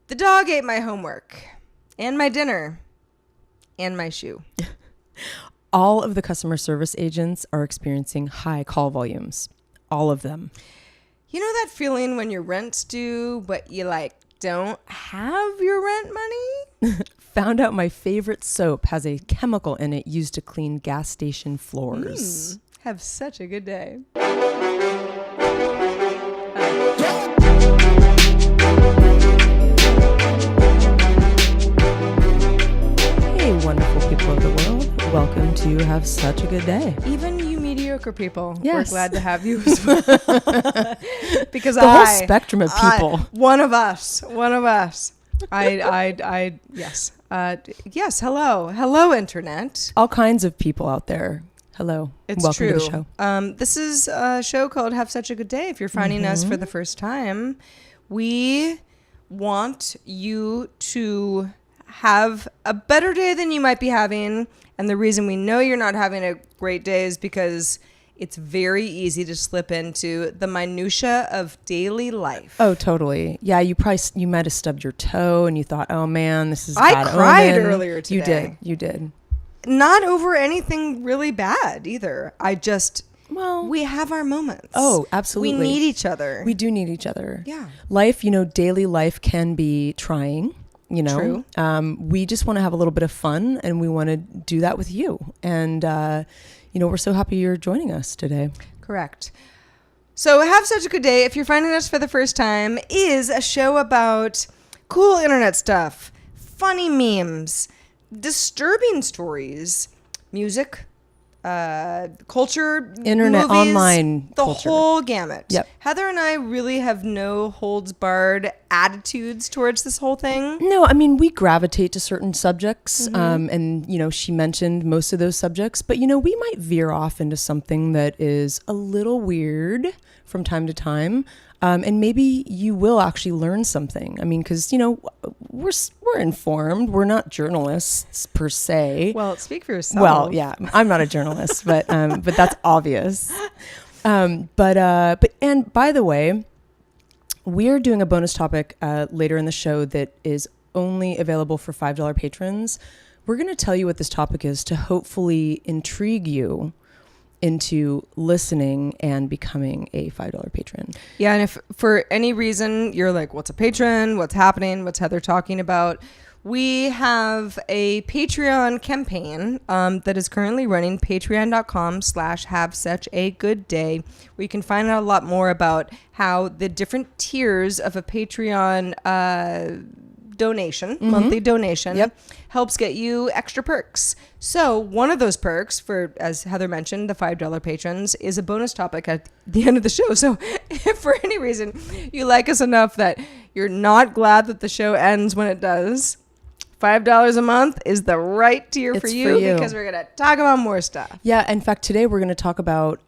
The dog ate my homework and my dinner and my shoe. All of the customer service agents are experiencing high call volumes. All of them. You know that feeling when your rent's due, but you don't have your rent money? Found out my favorite soap has a chemical in it used to clean gas station floors. Have such a good day. Hey, wonderful people of the world. Welcome to Have Such a Good Day. Even you mediocre people, Yes. we're glad to have you as well. Because The whole spectrum of people. One of us. Yes. Hello, internet. All kinds of people out there. Hello. It's Welcome true. to the show. This is a show called Have Such a Good Day. If you're finding us for the first time, we want you to have a better day than you might be having. And the reason we know you're not having a great day is because it's very easy to slip into the minutia of daily life. Oh, totally. Yeah, you might have stubbed your toe and you thought, oh man, this is I bad cried omen. earlier today. You did. Not over anything really bad either. We have our moments. Oh, absolutely. We need each other. We do need each other. Yeah. Life, daily life can be trying, True. We just want to have a little bit of fun and we want to do that with you. And, we're so happy you're joining us today. Correct. So Have Such a Good Day, if you're finding us for the first time, is a show about cool internet stuff, funny memes, disturbing stories, music, culture, Internet, movies, online the culture. whole gamut. Yep. Heather and I really have no holds barred attitudes towards this whole thing. No, we gravitate to certain subjects. And, she mentioned most of those subjects. But, we might veer off into something that is a little weird from time to time. And maybe you will actually learn something. Because, we're informed. We're not journalists per se. Well, speak for yourself. Well, yeah, I'm not a journalist, but that's obvious. And by the way, we're doing a bonus topic later in the show that is only available for $5 patrons. We're going to tell you what this topic is to hopefully intrigue you into listening and becoming a $5 patron. Yeah, and if for any reason you're like, what's a patron? What's happening? What's Heather talking about? We have a Patreon campaign that is currently running, patreon.com/havesuchagoodday, where you can find out a lot more about how the different tiers of a Patreon donation, monthly donation, helps get you extra perks. So one of those perks for, as Heather mentioned, the $5 patrons is a bonus topic at the end of the show. So if for any reason you like us enough that you're not glad that the show ends when it does, $5 a month is the right tier for you because we're going to talk about more stuff. Yeah. In fact, today we're going to talk about,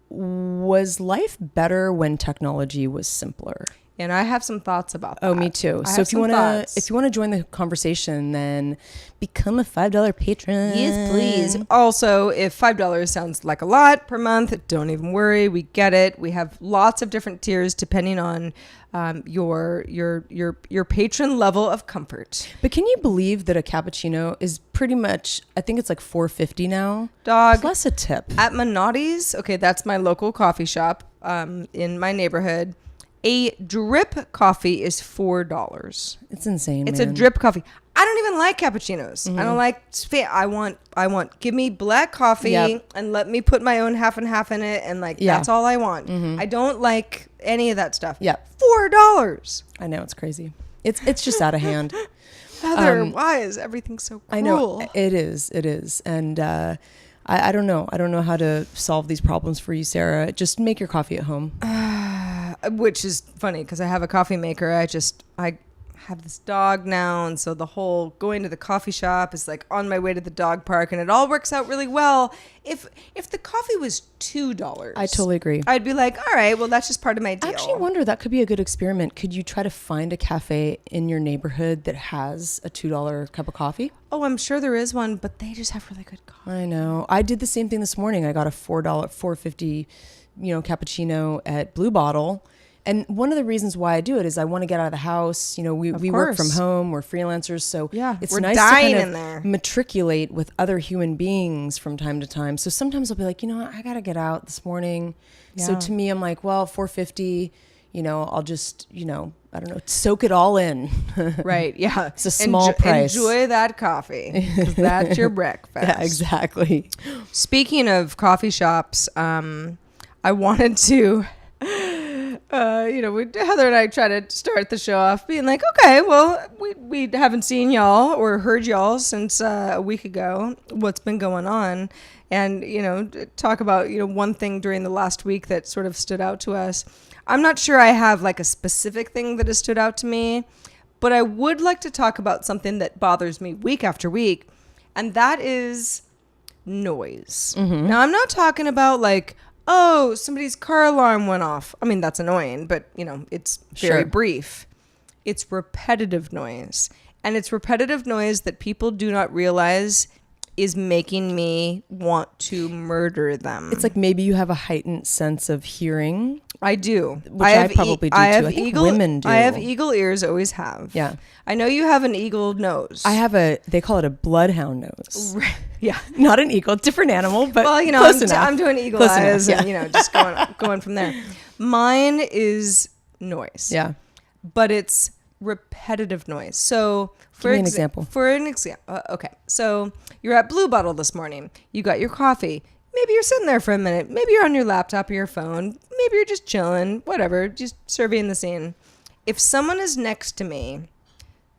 was life better when technology was simpler? And I have some thoughts about that. Oh, me too. So if you want to join the conversation, then become a $5 patron. Yes, please. Also, if $5 sounds like a lot per month, don't even worry. We get it. We have lots of different tiers depending on your patron level of comfort. But can you believe that a cappuccino is pretty much, I think it's like $4.50 now? Dog. Plus a tip. At Minotti's, okay, that's my local coffee shop in my neighborhood. A drip coffee is $4. It's insane. It's a drip coffee. I don't even like cappuccinos. I don't like. I want. Give me black coffee and let me put my own half and half in it, and that's all I want. I don't like any of that stuff. Yeah, $4. I know, it's crazy. It's just out of hand. Heather, why is everything so cruel? I know it is, and I don't know. I don't know how to solve these problems for you, Sarah. Just make your coffee at home. Which is funny because I have a coffee maker. I have this dog now, and so the whole going to the coffee shop is like on my way to the dog park, and it all works out really well. If the coffee was $2, I totally agree. I'd be like, all right, well, that's just part of my deal. I actually wonder, that could be a good experiment. Could you try to find a cafe in your neighborhood that has a $2 cup of coffee? Oh, I'm sure there is one, but they just have really good coffee. I know. I did the same thing this morning. I got a $4.50, cappuccino at Blue Bottle. And one of the reasons why I do it is I want to get out of the house. You know, we work from home, we're freelancers, so it's we're nice dying to kind in of there. matriculate with other human beings from time to time. So sometimes I'll be like, you know what, I got to get out this morning. So to me, I'm like, well, $4.50, you know, I'll just, you know, I don't know, soak it all in. Right. Yeah. It's a small price. Enjoy that coffee. 'Cause that's your breakfast. Yeah, exactly. Speaking of coffee shops, I wanted to, Heather and I try to start the show off being like, okay, well, we haven't seen y'all or heard y'all since a week ago. What's been going on? And, you know, talk about, you know, one thing during the last week that sort of stood out to us. I'm not sure I have like a specific thing that has stood out to me, but I would like to talk about something that bothers me week after week, and that is noise. Now, I'm not talking about like, oh, somebody's car alarm went off. I mean, that's annoying, but, you know, it's very brief. It's repetitive noise. And it's repetitive noise that people do not realize is making me want to murder them. It's like maybe you have a heightened sense of hearing. I do. Which I probably do too. I think women do. I have eagle ears, always have. Yeah. I know you have an eagle nose. I have they call it a bloodhound nose. Yeah. Not an eagle, different animal, but well, you know, I'm doing eagle close eyes enough, and, you know, just going from there. Mine is noise. Yeah. But it's repetitive noise. So Give me an example. For an example, okay. So you're at Blue Bottle this morning. You got your coffee. Maybe you're sitting there for a minute. Maybe you're on your laptop or your phone. Maybe you're just chilling, whatever, just surveying the scene. If someone is next to me,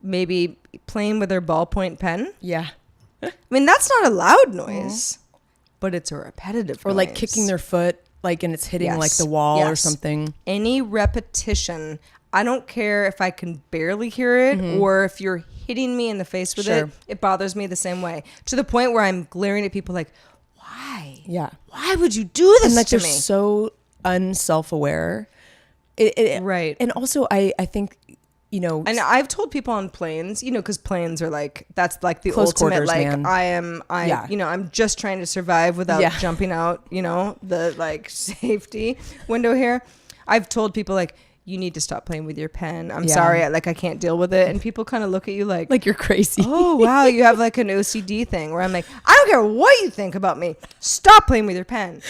maybe playing with their ballpoint pen. Yeah. I mean, that's not a loud noise, but it's a repetitive noise. Or like kicking their foot, like, and it's hitting like the wall or something. Any repetition. I don't care if I can barely hear it or if you're hitting me in the face with it. It bothers me the same way, to the point where I'm glaring at people like, why? Yeah. Why would you do this and like to they're me? so unself-aware. Right. And also I think, you know, and I've told people on planes, you know, because planes are like, that's like the close ultimate, quarters, like, man. you know, I'm just trying to survive without jumping out, you know, the like safety window here. I've told people like, you need to stop playing with your pen. I'm sorry, I can't deal with it. And people kind of look at you like you're crazy. Oh, wow, you have like an OCD thing where I'm like, I don't care what you think about me. Stop playing with your pen.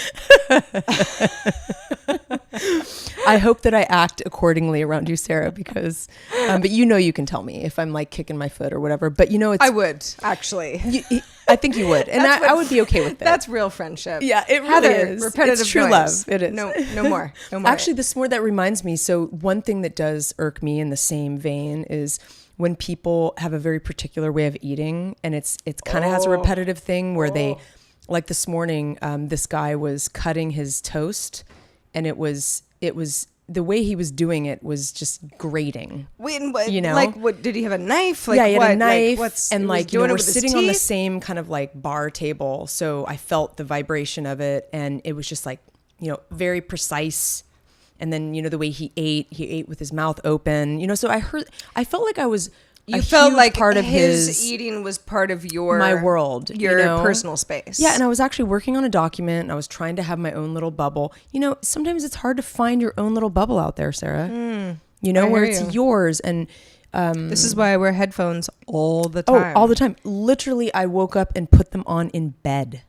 I hope that I act accordingly around you, Sarah, because, but you know, you can tell me if I'm like kicking my foot or whatever, but you know, I would actually. I think you would. And I would be okay with that. That's real friendship. Yeah, it really Heather, is. Repetitive it's true noise. love. It is. No more. Actually, this more that reminds me. So one thing that does irk me in the same vein is when people have a very particular way of eating, and it's kind of has a repetitive thing where they, like this morning, this guy was cutting his toast, and it was the way he was doing it was just grating. Wait, you know, like what? Did he have a knife? Like, yeah, he had what? a knife, like, and like, you know, we're sitting on the teeth? same kind of like bar table, so I felt the vibration of it, and it was just like, you know, very precise. And then, you know, the way he ate with his mouth open, you know, so I felt like I was. You felt like part of his eating was part of my world, your you know? personal space. Yeah, and I was actually working on a document, and I was trying to have my own little bubble. You know, sometimes it's hard to find your own little bubble out there, Sarah. You know, where it's yours. And this is why I wear headphones all the time. Oh, all the time. Literally, I woke up and put them on in bed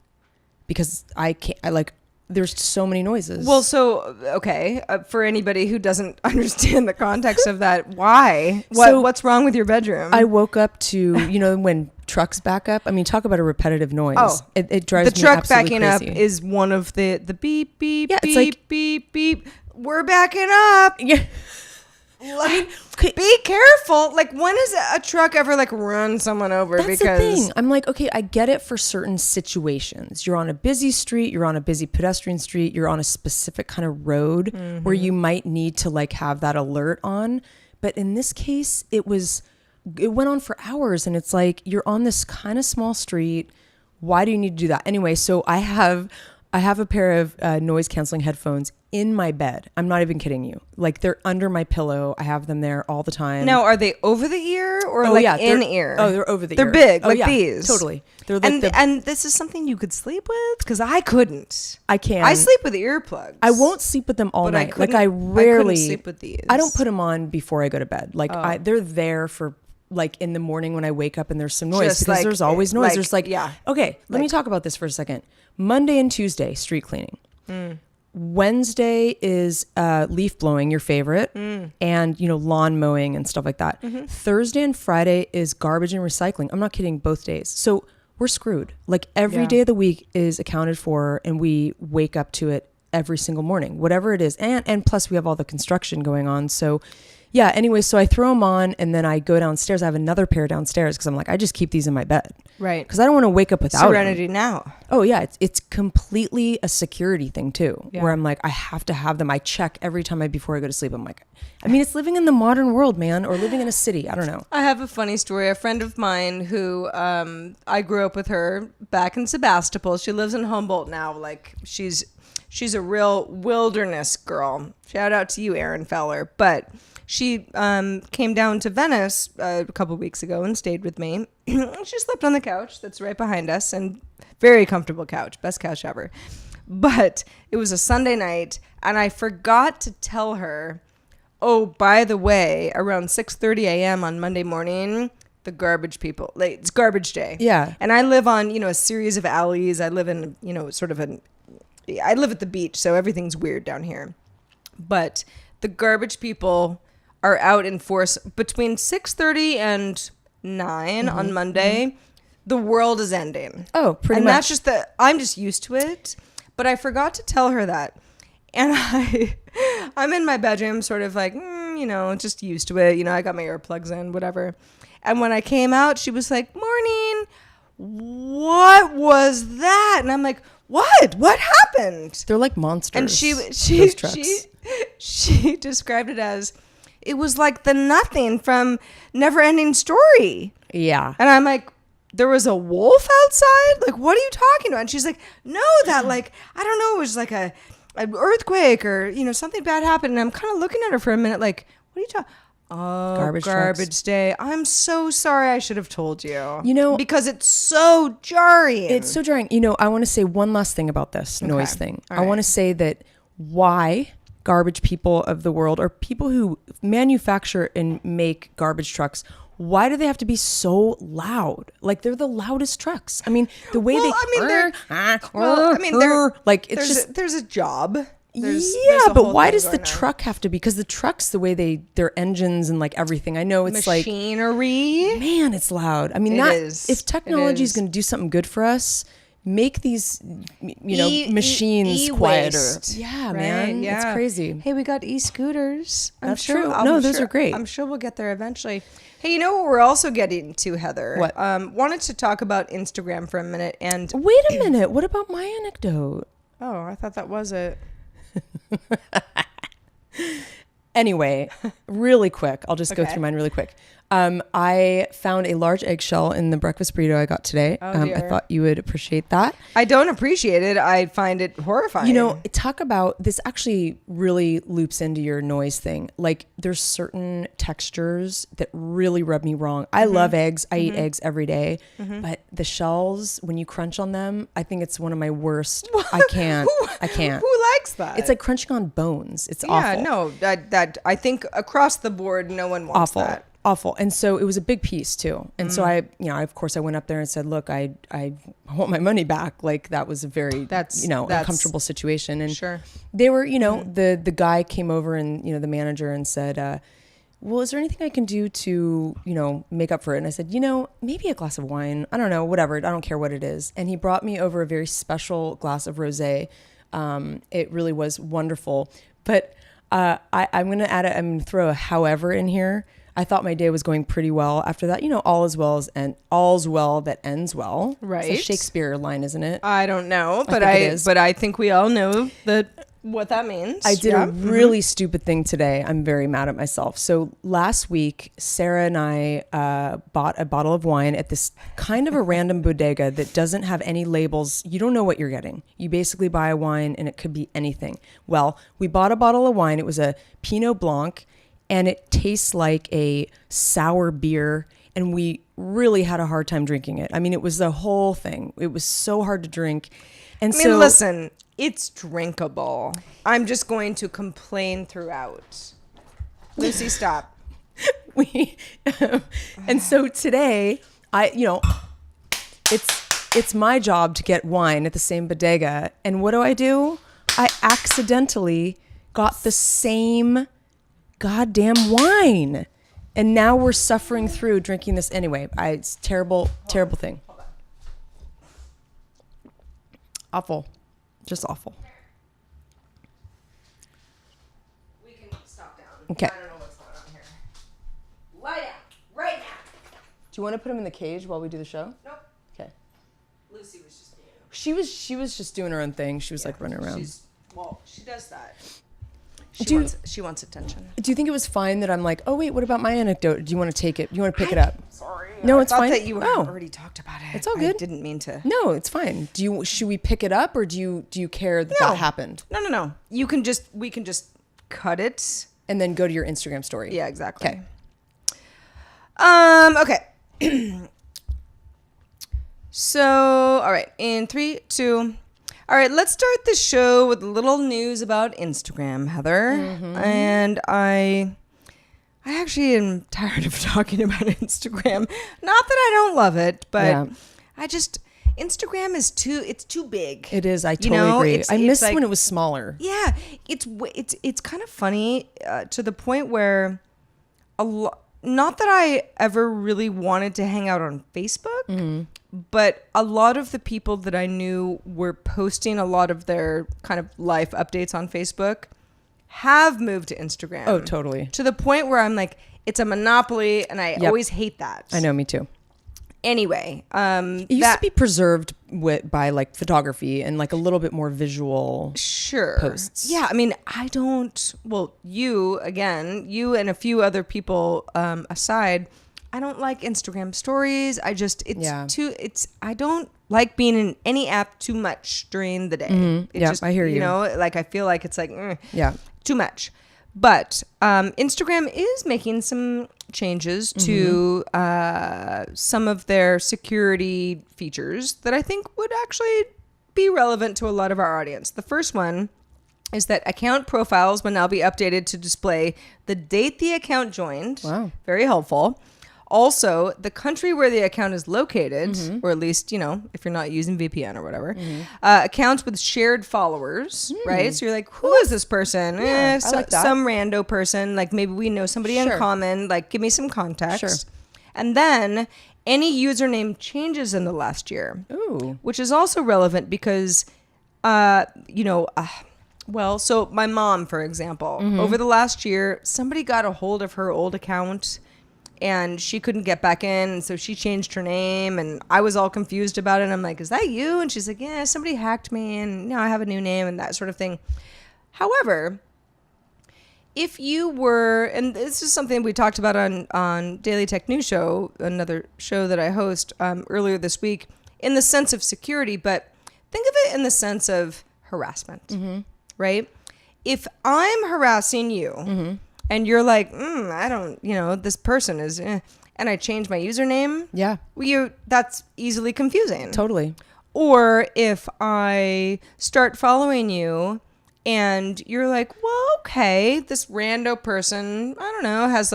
because I can't. There's so many noises. Well, so, okay, for anybody who doesn't understand the context of that, why? What's wrong with your bedroom? I woke up to, you know, when trucks back up. I mean, talk about a repetitive noise. Oh, it drives the me truck absolutely backing crazy. up is one of the beep, beep, yeah, beep, it's like, beep, beep. We're backing up. Yeah. Like, be careful. Like, when has a truck ever like run someone over? That's because the thing. I'm like, okay, I get it for certain situations. You're on a busy street, you're on a busy pedestrian street, you're on a specific kind of road where you might need to like have that alert on. But in this case, it went on for hours, and it's like, you're on this kind of small street. Why do you need to do that? Anyway, so I have a pair of noise canceling headphones in my bed. I'm not even kidding you. Like they're under my pillow. I have them there all the time. Now, are they over the ear or in ear? Oh, they're over the ear. They're big, like these. Totally. They're like and this is something you could sleep with? Because I couldn't. I can. I sleep with earplugs. I won't sleep with them all night. I rarely. I couldn't sleep with these. I don't put them on before I go to bed. Like they're there for like in the morning when I wake up and there's some noise because there's always noise. There's okay, let me talk about this for a second. Monday and Tuesday, street cleaning. Wednesday is leaf blowing, your favorite, and lawn mowing and stuff like that. Thursday and Friday is garbage and recycling. I'm not kidding, both days. So we're screwed. Like every day of the week is accounted for, and we wake up to it every single morning, whatever it is. And plus we have all the construction going on. So yeah, anyway, so I throw them on and then I go downstairs. I have another pair downstairs because I'm like, I just keep these in my bed. Right. Because I don't want to wake up without Serenity them. now. Oh, yeah. It's completely a security thing, too, where I'm like, I have to have them. I check every time before I go to sleep. I'm like, I mean, it's living in the modern world, man, or living in a city. I don't know. I have a funny story. A friend of mine who I grew up with her back in Sebastopol. She lives in Humboldt now. Like, she's a real wilderness girl. Shout out to you, Erin Fowler. But she came down to Venice a couple weeks ago and stayed with me. She slept on the couch that's right behind us, and very comfortable couch, best couch ever. But it was a Sunday night, and I forgot to tell her, oh, by the way, around 6:30 a.m. on Monday morning, the garbage people, like, it's garbage day. Yeah. And I live on, a series of alleys. I live in, I live at the beach, so everything's weird down here. But the garbage people are out in force between 6:30 and 9 on Monday. The world is ending. Oh, pretty much. And that's just I'm just used to it. But I forgot to tell her that. And I'm in my bedroom sort of like, just used to it. I got my earplugs in, whatever. And when I came out, she was like, morning, what was that? And I'm like, what happened? They're like monsters. And she described it as, it was like the nothing from Neverending Story. Yeah. And I'm like, there was a wolf outside? Like, what are you talking about? And she's like, no, that like, I don't know, it was like an earthquake or, something bad happened. And I'm kind of looking at her for a minute like, what are you talking? Oh, garbage day. I'm so sorry. I should have told you. Because it's so jarring. It's so jarring. I want to say one last thing about this noise thing. All I want to say that why garbage people of the world, or people who manufacture and make garbage trucks, why do they have to be so loud? Like, they're the loudest trucks. I mean, the way there's a job. There's but why does the truck have to be? Because the trucks, the way their engines and like everything, I know it's machinery. Like, man, it's loud. I mean, if technology is going to do something good for us, make these, machines quieter. Yeah, right? Man, it's crazy. Hey, we got e-scooters. That's true. Those are great. I'm sure we'll get there eventually. Hey, you know what we're also getting to, Heather? What? Wanted to talk about Instagram for a minute. And wait a minute. What about my anecdote? Oh, I thought that was it. Anyway, really quick. I'll just go through mine really quick. I found a large eggshell in the breakfast burrito I got today. I thought you would appreciate that. I don't appreciate it. I find it horrifying. Talk about this actually really loops into your noise thing. Like, there's certain textures that really rub me wrong. I love eggs. I eat eggs every day. But the shells, when you crunch on them, I think it's one of my worst. I can't. Who likes that? It's like crunching on bones. It's awful. Yeah, no, that I think across the board, no one wants that. Awful. And so it was a big piece too. And so I of course I went up there and said, look, I want my money back. Like, that was a very, uncomfortable situation. And sure. They were, the guy came over and, the manager, and said, well, is there anything I can do to, make up for it? And I said, maybe a glass of wine. I don't know, whatever. I don't care what it is. And he brought me over a very special glass of rosé. It really was wonderful. But I'm going to throw a however in here. I thought my day was going pretty well. After that, all is well all's well that ends well. Right. It's a Shakespeare line, isn't it? I don't know, but I think we all know that what that means. I did a really stupid thing today. I'm very mad at myself. So last week, Sarah and I bought a bottle of wine at this kind of a random bodega that doesn't have any labels. You don't know what you're getting. You basically buy a wine and it could be anything. Well, we bought a bottle of wine. It was a Pinot Blanc and it tastes like a sour beer. And we really had a hard time drinking it. I mean, it was the whole thing. It was so hard to drink. And I mean, listen, it's drinkable. I'm just going to complain throughout. Lucy, stop. And so today, it's my job to get wine at the same bodega. And what do? I accidentally got the same goddamn wine. And now we're suffering through drinking this anyway. It's terrible thing. Awful. Just awful. We can stop down. Okay. I don't know what's going on here. Lie down. Right now. Do you want to put him in the cage while we do the show? Nope. Okay. Lucy was just being... She was just doing her own thing. She was like running around. She does that. She wants attention. Do you think it was fine that I'm like, oh wait, what about my anecdote? Do you want to take it? Do you want to pick it up? Sorry. No, I it's thought fine. that you had already talked about it. It's all good. I didn't mean to. No, it's fine. Should we pick it up or do you care that that happened? No. We can just cut it and then go to your Instagram story. Yeah, exactly. Okay. Okay. So, all right. In 3, 2. All right, let's start the show with a little news about Instagram, Heather. Mm-hmm. And I actually am tired of talking about Instagram. Not that I don't love it, but Instagram is too big. It is. I totally agree. I miss when it was smaller. Yeah, it's kind of funny to the point where not that I ever really wanted to hang out on Facebook, but a lot of the people that I knew were posting a lot of their kind of life updates on Facebook have moved to Instagram. Oh, totally. To the point where I'm like, it's a monopoly, and I always hate that. I know, me too. Anyway, it used to be preserved by like photography and like a little bit more visual posts. Yeah, I mean, you and a few other people aside, I don't like Instagram stories. I don't like being in any app too much during the day. Mm-hmm. I hear you. You know, like I feel like it's like too much. But Instagram is making some changes to some of their security features that I think would actually be relevant to a lot of our audience. The first one is that account profiles will now be updated to display the date the account joined. Wow. Very helpful. Also, the country where the account is located, or at least, if you're not using VPN or whatever, accounts with shared followers, right? So you're like, who is this person? I like that. Some rando person. Like maybe we know somebody in common. Like give me some context. Sure. And then any username changes in the last year, which is also relevant because, so my mom, for example, over the last year, somebody got a hold of her old account and she couldn't get back in. And so she changed her name and I was all confused about it. And I'm like, is that you? And she's like, yeah, somebody hacked me and now I have a new name and that sort of thing. However, if you were, and this is something we talked about on Daily Tech News Show, another show that I host earlier this week, in the sense of security, but think of it in the sense of harassment, right? If I'm harassing you, and you're like, I don't, this person is, and I change my username. Yeah. That's easily confusing. Totally. Or if I start following you and you're like, well, okay, this rando person, I don't know, has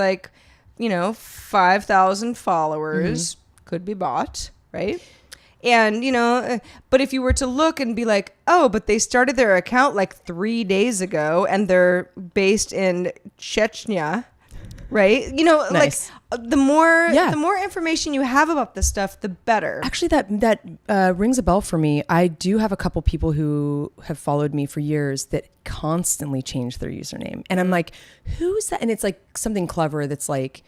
5,000 followers, could be bought, right? And, but if you were to look and be like, oh, but they started their account 3 days ago and they're based in Chechnya, right? Nice. The more information you have about this stuff, the better. Actually, that rings a bell for me. I do have a couple people who have followed me for years that constantly change their username. And I'm like, who's that? And it's like something clever that's like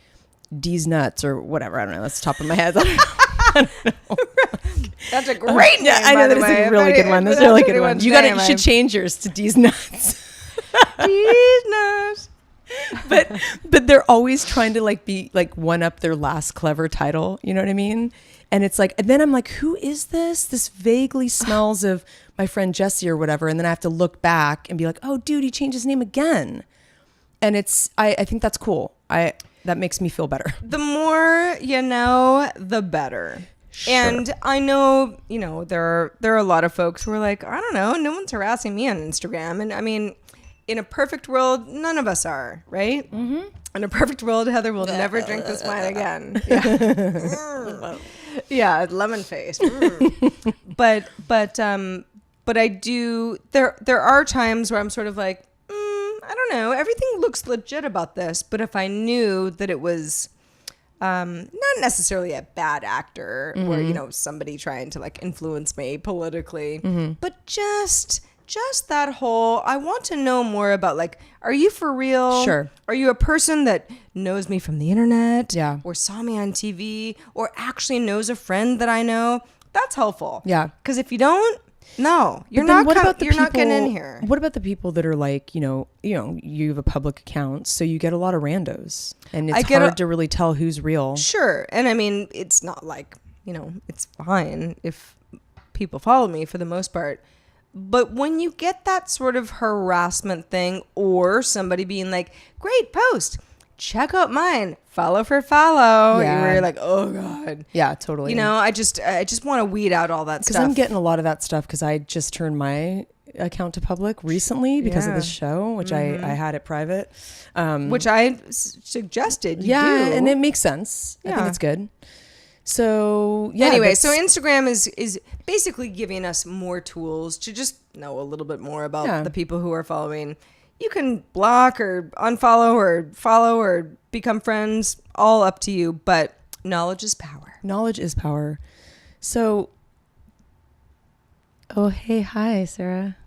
D's nuts or whatever. I don't know. That's the top of my head. I don't know. That's a great name. Yeah, I know that is a really good one. That's a really good one. You should change yours to D's Nuts. D's Nuts. But they're always trying to like be like one up their last clever title. You know what I mean? And it's like, and then I'm like, who is this? This vaguely smells of my friend Jesse or whatever. And then I have to look back and be like, oh, dude, he changed his name again. And I think that's cool. That makes me feel better. The more you know, the better. Sure. And I know, there are a lot of folks who are like, I don't know, no one's harassing me on Instagram. And I mean, in a perfect world, none of us are, right? Mm-hmm. In a perfect world, Heather will never drink this wine again. Yeah, yeah, lemon face. But I do. There are times where I'm sort of like, I don't know. Everything looks legit about this, but if I knew that it was not necessarily a bad actor or somebody trying to like influence me politically, but just that whole, I want to know more about, like, are you for real? Sure. Are you a person that knows me from the internet? Yeah. Or saw me on TV or actually knows a friend that I know? That's helpful. Yeah. Because if you don't, no, you're not getting in here. What about the people that are like, you have a public account, so you get a lot of randos and it's hard to really tell who's real. Sure. And I mean, it's not like, it's fine if people follow me for the most part. But when you get that sort of harassment thing or somebody being like, great post, check out mine, follow for follow. Yeah. You're like, oh God. Yeah, totally. I just want to weed out all that stuff. Because I'm getting a lot of that stuff because I just turned my account to public recently because of the show, which I had it private. Which I suggested you do. And it makes sense. Yeah. I think it's good. So yeah. Anyway, so Instagram is basically giving us more tools to just know a little bit more about the people who are following. You can block or unfollow or follow or become friends, all up to you, but knowledge is power. Knowledge is power. So, hey, hi, Sarah.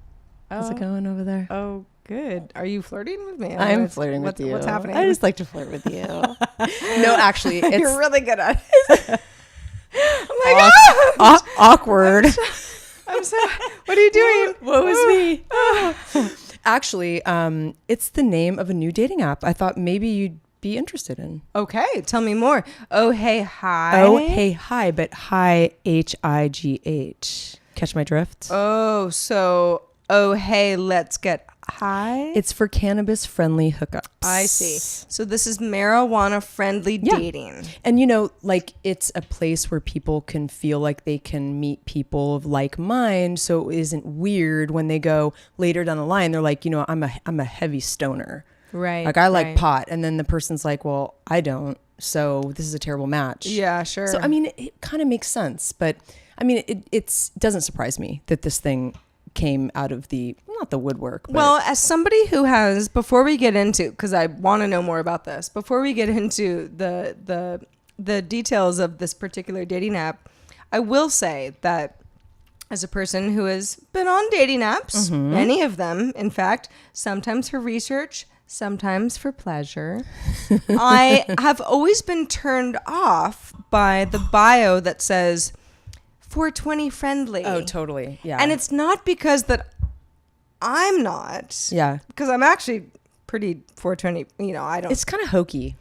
How's it going over there? Oh, good. Are you flirting with me? I'm flirting with you. What's happening? I just like to flirt with you. No, actually, you're really good at it. I'm like, awkward. I'm sorry. What are you doing? What was me? Actually, it's the name of a new dating app I thought maybe you'd be interested in. Okay, tell me more. Oh, hey, hi. Oh, hey, hi, but hi, HIGH. Catch my drift? Oh, so, oh, hey, let's get high? It's for cannabis-friendly hookups. I see. So this is marijuana-friendly dating. And, it's a place where people can feel like they can meet people of like mind, so it isn't weird when they go later down the line. They're like, I'm a heavy stoner. Right. Like, I like pot. And then the person's like, well, I don't. So this is a terrible match. Yeah, sure. So, I mean, it kind of makes sense. But, I mean, it doesn't surprise me that this thing came out of not the woodwork. But well, as somebody who has, before we get into, because I want to know more about this, before we get into the details of this particular dating app, I will say that as a person who has been on dating apps, many of them, in fact, sometimes for research, sometimes for pleasure, I have always been turned off by the bio that says 420 friendly. Oh, totally. Yeah. And it's not because that I'm not. Yeah. Because I'm actually pretty 420. I don't. It's kind of hokey.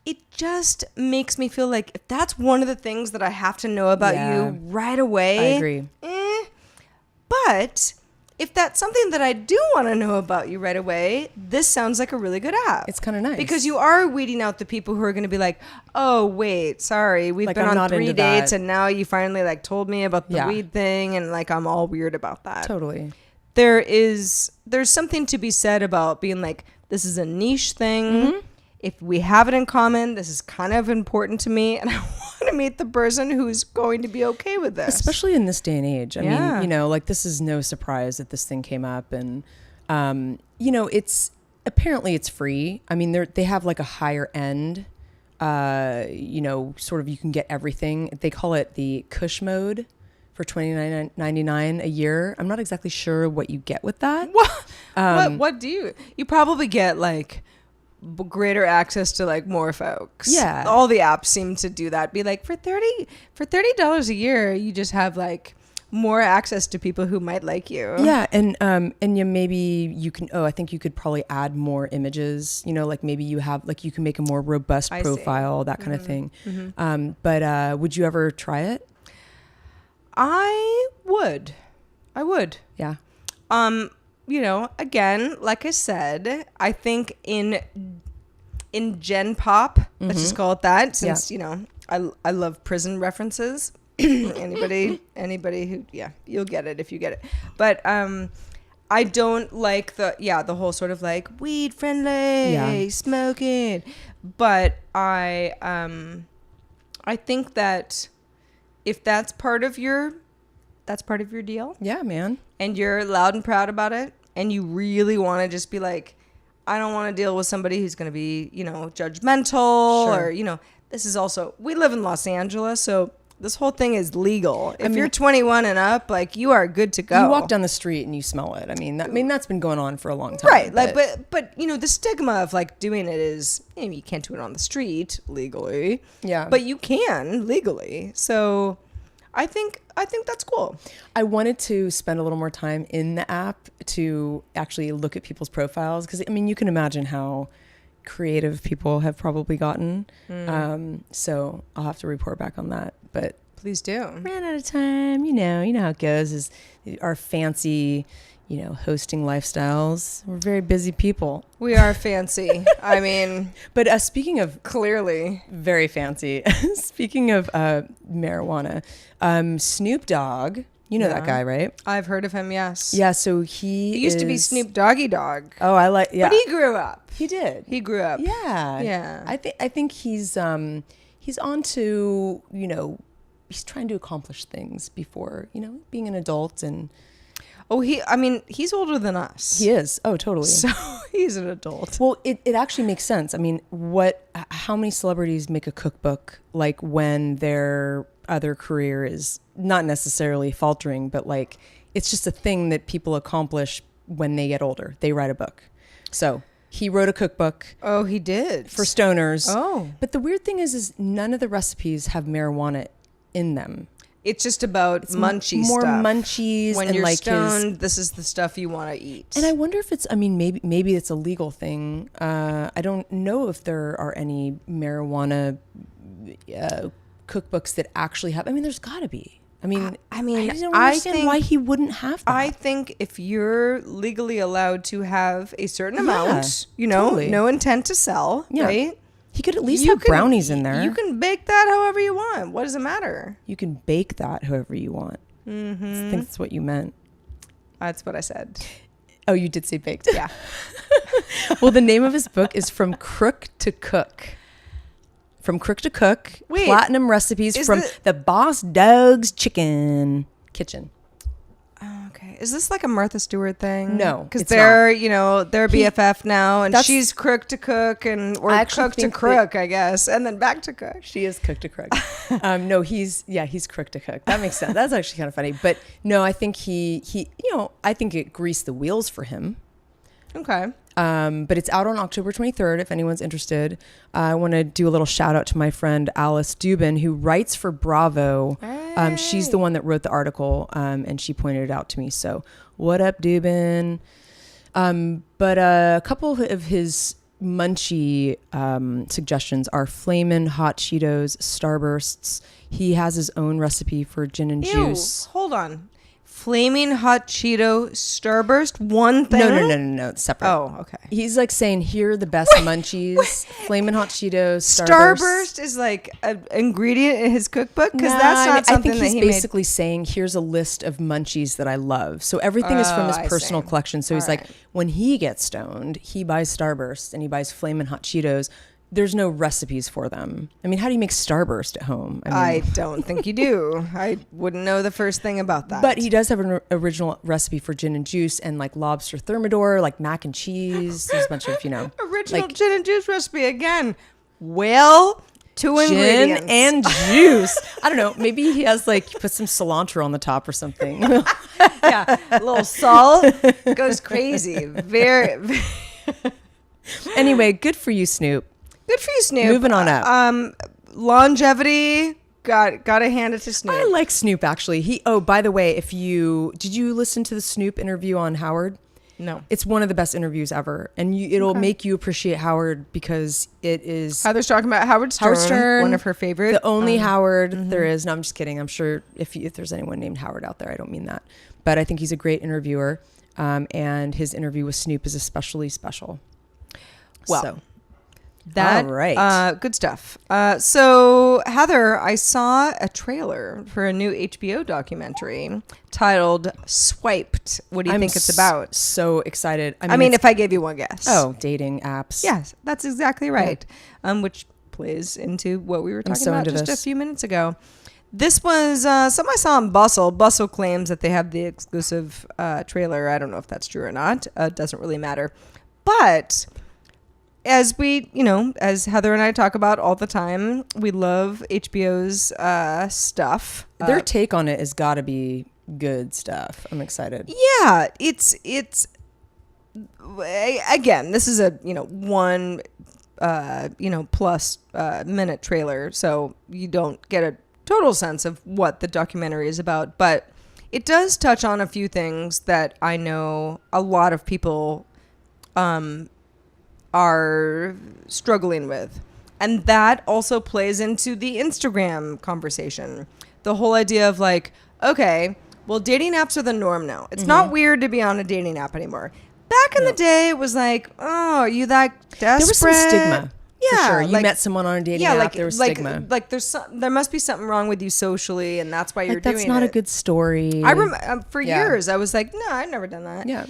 It just makes me feel like if that's one of the things that I have to know about you right away. I agree. But if that's something that I do want to know about you right away, this sounds like a really good app. It's kind of nice. Because you are weeding out the people who are going to be like, oh, wait, sorry, we've been on 3 dates and now you finally told me about the weed thing and I'm all weird about that. Totally. There's something to be said about being like, this is a niche thing. Mm-hmm. If we have it in common, this is kind of important to me, and I want to meet the person who's going to be okay with this. Especially in this day and age. I mean, this is no surprise that this thing came up, and it's apparently it's free. I mean, they have a higher end, sort of you can get everything. They call it the Kush mode for $29.99 a year. I'm not exactly sure what you get with that. What do you probably get greater access to like more folks. Yeah. All the apps seem to do that. Be like for $30 a year, you just have like more access to people who might like you. Yeah, and maybe you can. Oh, I think you could probably add more images. Like maybe you have like you can make a more robust profile, that kind of thing. But would you ever try it? I would. Yeah. Again, like I said, I think in Gen Pop, let's just call it that, since I love prison references. anybody who you'll get it if you get it, but I don't like the whole sort of like weed friendly smoking, but I think that if that's part of your deal, Yeah, man. and you're loud and proud about it, and you really want to just be like, I don't want to deal with somebody who's going to be judgmental, or this is also, we live in Los Angeles, so this whole thing is legal. If you're 21 and up, like, you are good to go. You walk down the street and you smell it. I mean, that's been going on for a long time. Right. But the stigma of like doing it is, you can't do it on the street legally. Yeah. But you can legally. So I think that's cool. I wanted to spend a little more time in the app to actually look at people's profiles. Because, you can imagine how creative people have probably gotten. So I'll have to report back on that. But please do. Ran out of time. You know how it goes. Is our fancy, hosting lifestyles. We're very busy people. We are fancy. I mean, but speaking of clearly very fancy. Speaking of marijuana, Snoop Dogg. You know that guy, right? I've heard of him. Yes. Yeah. So he used to be Snoop Doggy Dog. Oh, I like. Yeah. But he grew up. He did. He grew up. Yeah. Yeah. I think he's on to, he's trying to accomplish things before, being an adult. And he's older than us. He is. Oh, totally. So he's an adult. Well, it actually makes sense. How many celebrities make a cookbook like when their other career is not necessarily faltering, but like it's just a thing that people accomplish when they get older. They write a book. So he wrote a cookbook. Oh, he did. For stoners. Oh. But the weird thing is none of the recipes have marijuana in them. It's just about munchy more stuff. Munchies. When and you're like stoned, this is the stuff you want to eat. And I wonder if it's, maybe it's a legal thing. I don't know if there are any marijuana cookbooks that actually have, there's gotta be. I don't understand why he wouldn't have that. I think if you're legally allowed to have a certain amount, totally. No intent to sell, right? He could at least have brownies in there. You can bake that however you want. What does it matter? You can bake that however you want. Mm-hmm. I think that's what you meant. That's what I said. Oh, you did say baked. Yeah. Well, the name of his book is From Crook to Cook. From Crook to Cook. Wait, platinum recipes from the Boss Dog's Chicken Kitchen. Oh, okay. Is this like a Martha Stewart thing? No, because they're they're BFF now, and she's Crook to Cook, or Cook to Crook, I guess, and then back to Cook. She is Cook to Crook. No, he's Crook to Cook. That makes sense. That's actually kind of funny. But no, I think he I think it greased the wheels for him. Okay. But it's out on October 23rd if anyone's interested. I want to do a little shout out to my friend Alice Dubin, who writes for Bravo. Hey. She's the one that wrote the article, and she pointed it out to me. So what up, Dubin? But a couple of his munchie suggestions are Flamin' Hot Cheetos Starbursts. He has his own recipe for gin and juice. Hold on. Flaming Hot Cheeto Starburst, one thing? No, it's separate. Oh, okay. He's like saying, here are the best munchies. Flamin' Hot Cheetos, Starburst is like an ingredient in his cookbook? Because that's not something I think he's basically saying, here's a list of munchies that I love. So everything is from his personal collection. So he's like, when he gets stoned, he buys Starburst and he buys Flamin' Hot Cheetos. There's no recipes for them. How do you make Starburst at home? I don't think you do. I wouldn't know the first thing about that. But he does have an original recipe for gin and juice and like lobster thermidor, like mac and cheese. There's a bunch of, original gin and juice recipe again. Well, two ingredients. Gin and juice. I don't know. Maybe he has put some cilantro on the top or something. Yeah, a little salt goes crazy. Very. Anyway, good for you, Snoop. Good for you, Snoop. Moving on up. Longevity. Gotta hand it to Snoop. I like Snoop actually. By the way, did you listen to the Snoop interview on Howard? No. It's one of the best interviews ever, and it'll make you appreciate Howard because it is. Heather's talking about Howard Stern, one of her favorite. The only Howard there is. No, I'm just kidding. I'm sure if there's anyone named Howard out there, I don't mean that, but I think he's a great interviewer, and his interview with Snoop is especially special. Well. So. That, all right. Good stuff. So, Heather, I saw a trailer for a new HBO documentary titled Swiped. What do you think it's about? So excited. I mean, if I gave you one guess. Oh, dating apps. Yes, that's exactly right. Yeah. Which plays into what we were talking about just a few minutes ago. This was something I saw on Bustle. Bustle claims that they have the exclusive trailer. I don't know if that's true or not. It doesn't really matter. But... as Heather and I talk about all the time, we love HBO's stuff. Their take on it has got to be good stuff. I'm excited. Yeah, it's again, this is a 1 plus minute trailer, so you don't get a total sense of what the documentary is about, but it does touch on a few things that I know a lot of people are struggling with. And that also plays into the Instagram conversation. The whole idea of like, okay, well, dating apps are the norm now. It's not weird to be on a dating app anymore. Back in the day, it was like, oh, are you that desperate? There was some stigma. Yeah. For sure. You met someone on a dating app, there was stigma. Like there must be something wrong with you socially, and that's why you're doing it. That's not a good story. I remember for years, I was like, no, I've never done that. Yeah.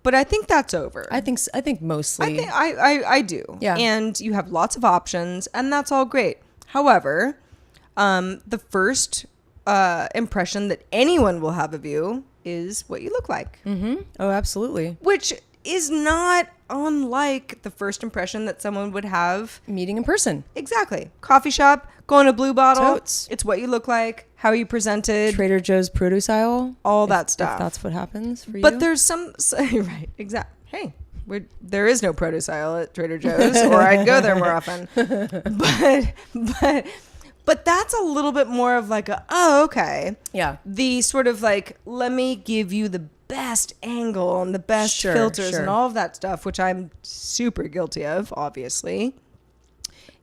But I think that's over. I think mostly. I do. Yeah. And you have lots of options, and that's all great. However, the first impression that anyone will have of you is what you look like. Mm-hmm. Oh, absolutely. Which is not unlike the first impression that someone would have meeting in person. Exactly. Coffee shop, going to Blue Bottle. Totes. It's what you look like, how you presented. Trader Joe's produce aisle. All that stuff. If that's what happens for you. But there's some... right. Exactly. Hey, there is no produce aisle at Trader Joe's, or I'd go there more often. But that's a little bit more of like okay. Yeah. The sort of like, let me give you the best angle and the best filters and all of that stuff, which I'm super guilty of, obviously.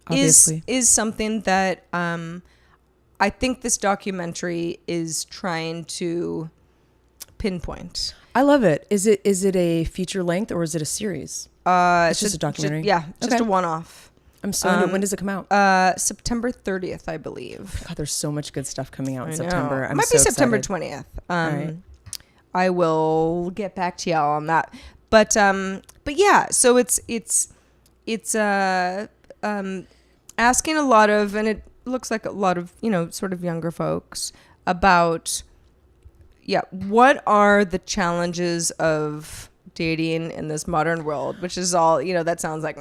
Is something that I think this documentary is trying to pinpoint. I love it. Is it a feature length or is it a series? It's just a documentary. Just a one-off. I'm so into it. When does it come out? September 30th, I believe. God, there's so much good stuff coming out in September. It might be September 20th. Right. I will get back to y'all on that. But yeah, so it's asking a lot of, and it looks like a lot of, sort of younger folks about, what are the challenges of dating in this modern world, which is all, that sounds like,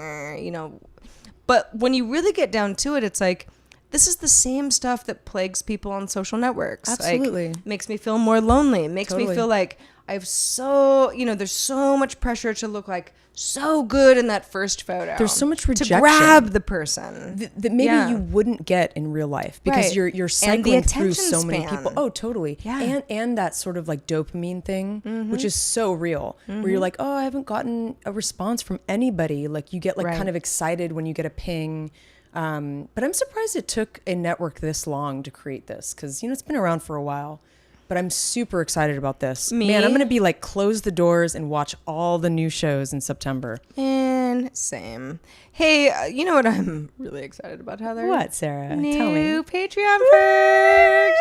but when you really get down to it, it's like, this is the same stuff that plagues people on social networks. Absolutely. Like, makes me feel more lonely. Makes me feel like there's so much pressure to look like so good in that first photo. There's so much rejection. To grab the person. That maybe you wouldn't get in real life because you're cycling through so many people. Oh, totally. Yeah. And that sort of like dopamine thing, which is so real, where you're like, oh, I haven't gotten a response from anybody. Like you get like kind of excited when you get a ping. But I'm surprised it took a network this long to create this because, it's been around for a while. But I'm super excited about this. Man, I'm going to be like, close the doors and watch all the new shows in September. And same. Hey, you know what I'm really excited about, Heather? What, Sarah? Tell me. New Patreon perks.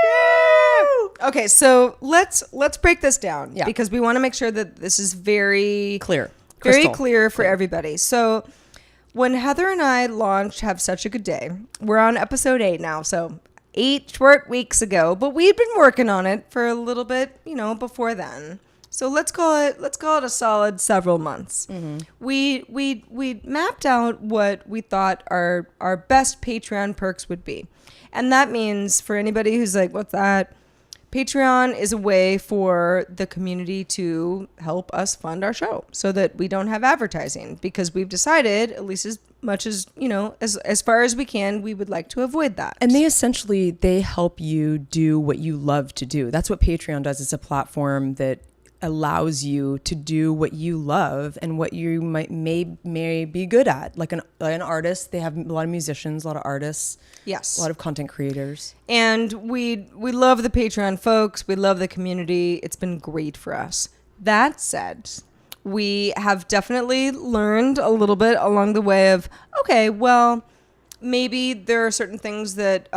Yeah. Okay, so let's break this down because we want to make sure that this is very clear. Very clear for everybody. So when Heather and I launched Have Such a Good Day, we're on episode 8 now, so 8 short weeks ago, but we'd been working on it for a little bit, before then. So let's call it a solid several months. Mm-hmm. We mapped out what we thought our best Patreon perks would be. And that means for anybody who's like, what's that? Patreon is a way for the community to help us fund our show so that we don't have advertising, because we've decided, at least as much as, as far as we can, we would like to avoid that. And they help you do what you love to do. That's what Patreon does. It's a platform that allows you to do what you love and what you may be good at. Like an artist, they have a lot of musicians, a lot of artists. Yes. A lot of content creators. And we love the Patreon folks. We love the community. It's been great for us. That said, we have definitely learned a little bit along the way of, okay, well, maybe there are certain things that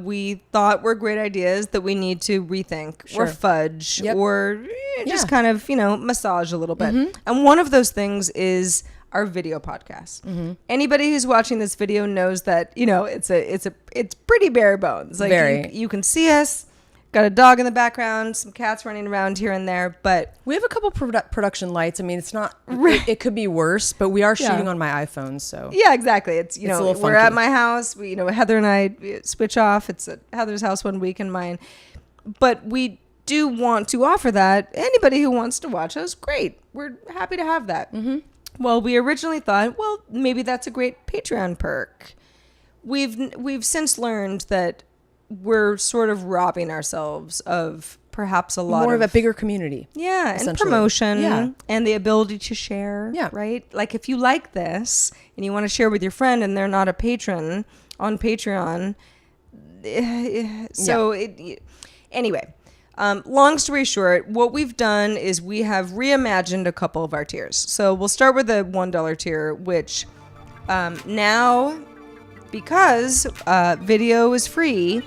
we thought were great ideas that we need to rethink or fudge or just kind of, massage a little bit. And one of those things is our video podcast. Anybody who's watching this video knows that, it's pretty bare bones. Like Very. You can see us. Got a dog in the background, some cats running around here and there, but we have a couple production lights. I mean, it's not. It could be worse, but we are shooting on my iPhone, so yeah, exactly. It's a little we're funky. at my house. We, Heather and I switch off. It's at Heather's house one week and mine, but we do want to offer that. Anybody who wants to watch us, great. We're happy to have that. Well, we originally thought, well, maybe that's a great Patreon perk. We've since learned that we're sort of robbing ourselves of perhaps a lot more of a bigger community. Yeah, and promotion Yeah. and the ability to share. Yeah. Right? Like if you like this and you want to share with your friend and they're not a patron on Patreon. Anyway, long story short, what we've done is we have reimagined a couple of our tiers. So we'll start with the $1 tier, which now, because video is free,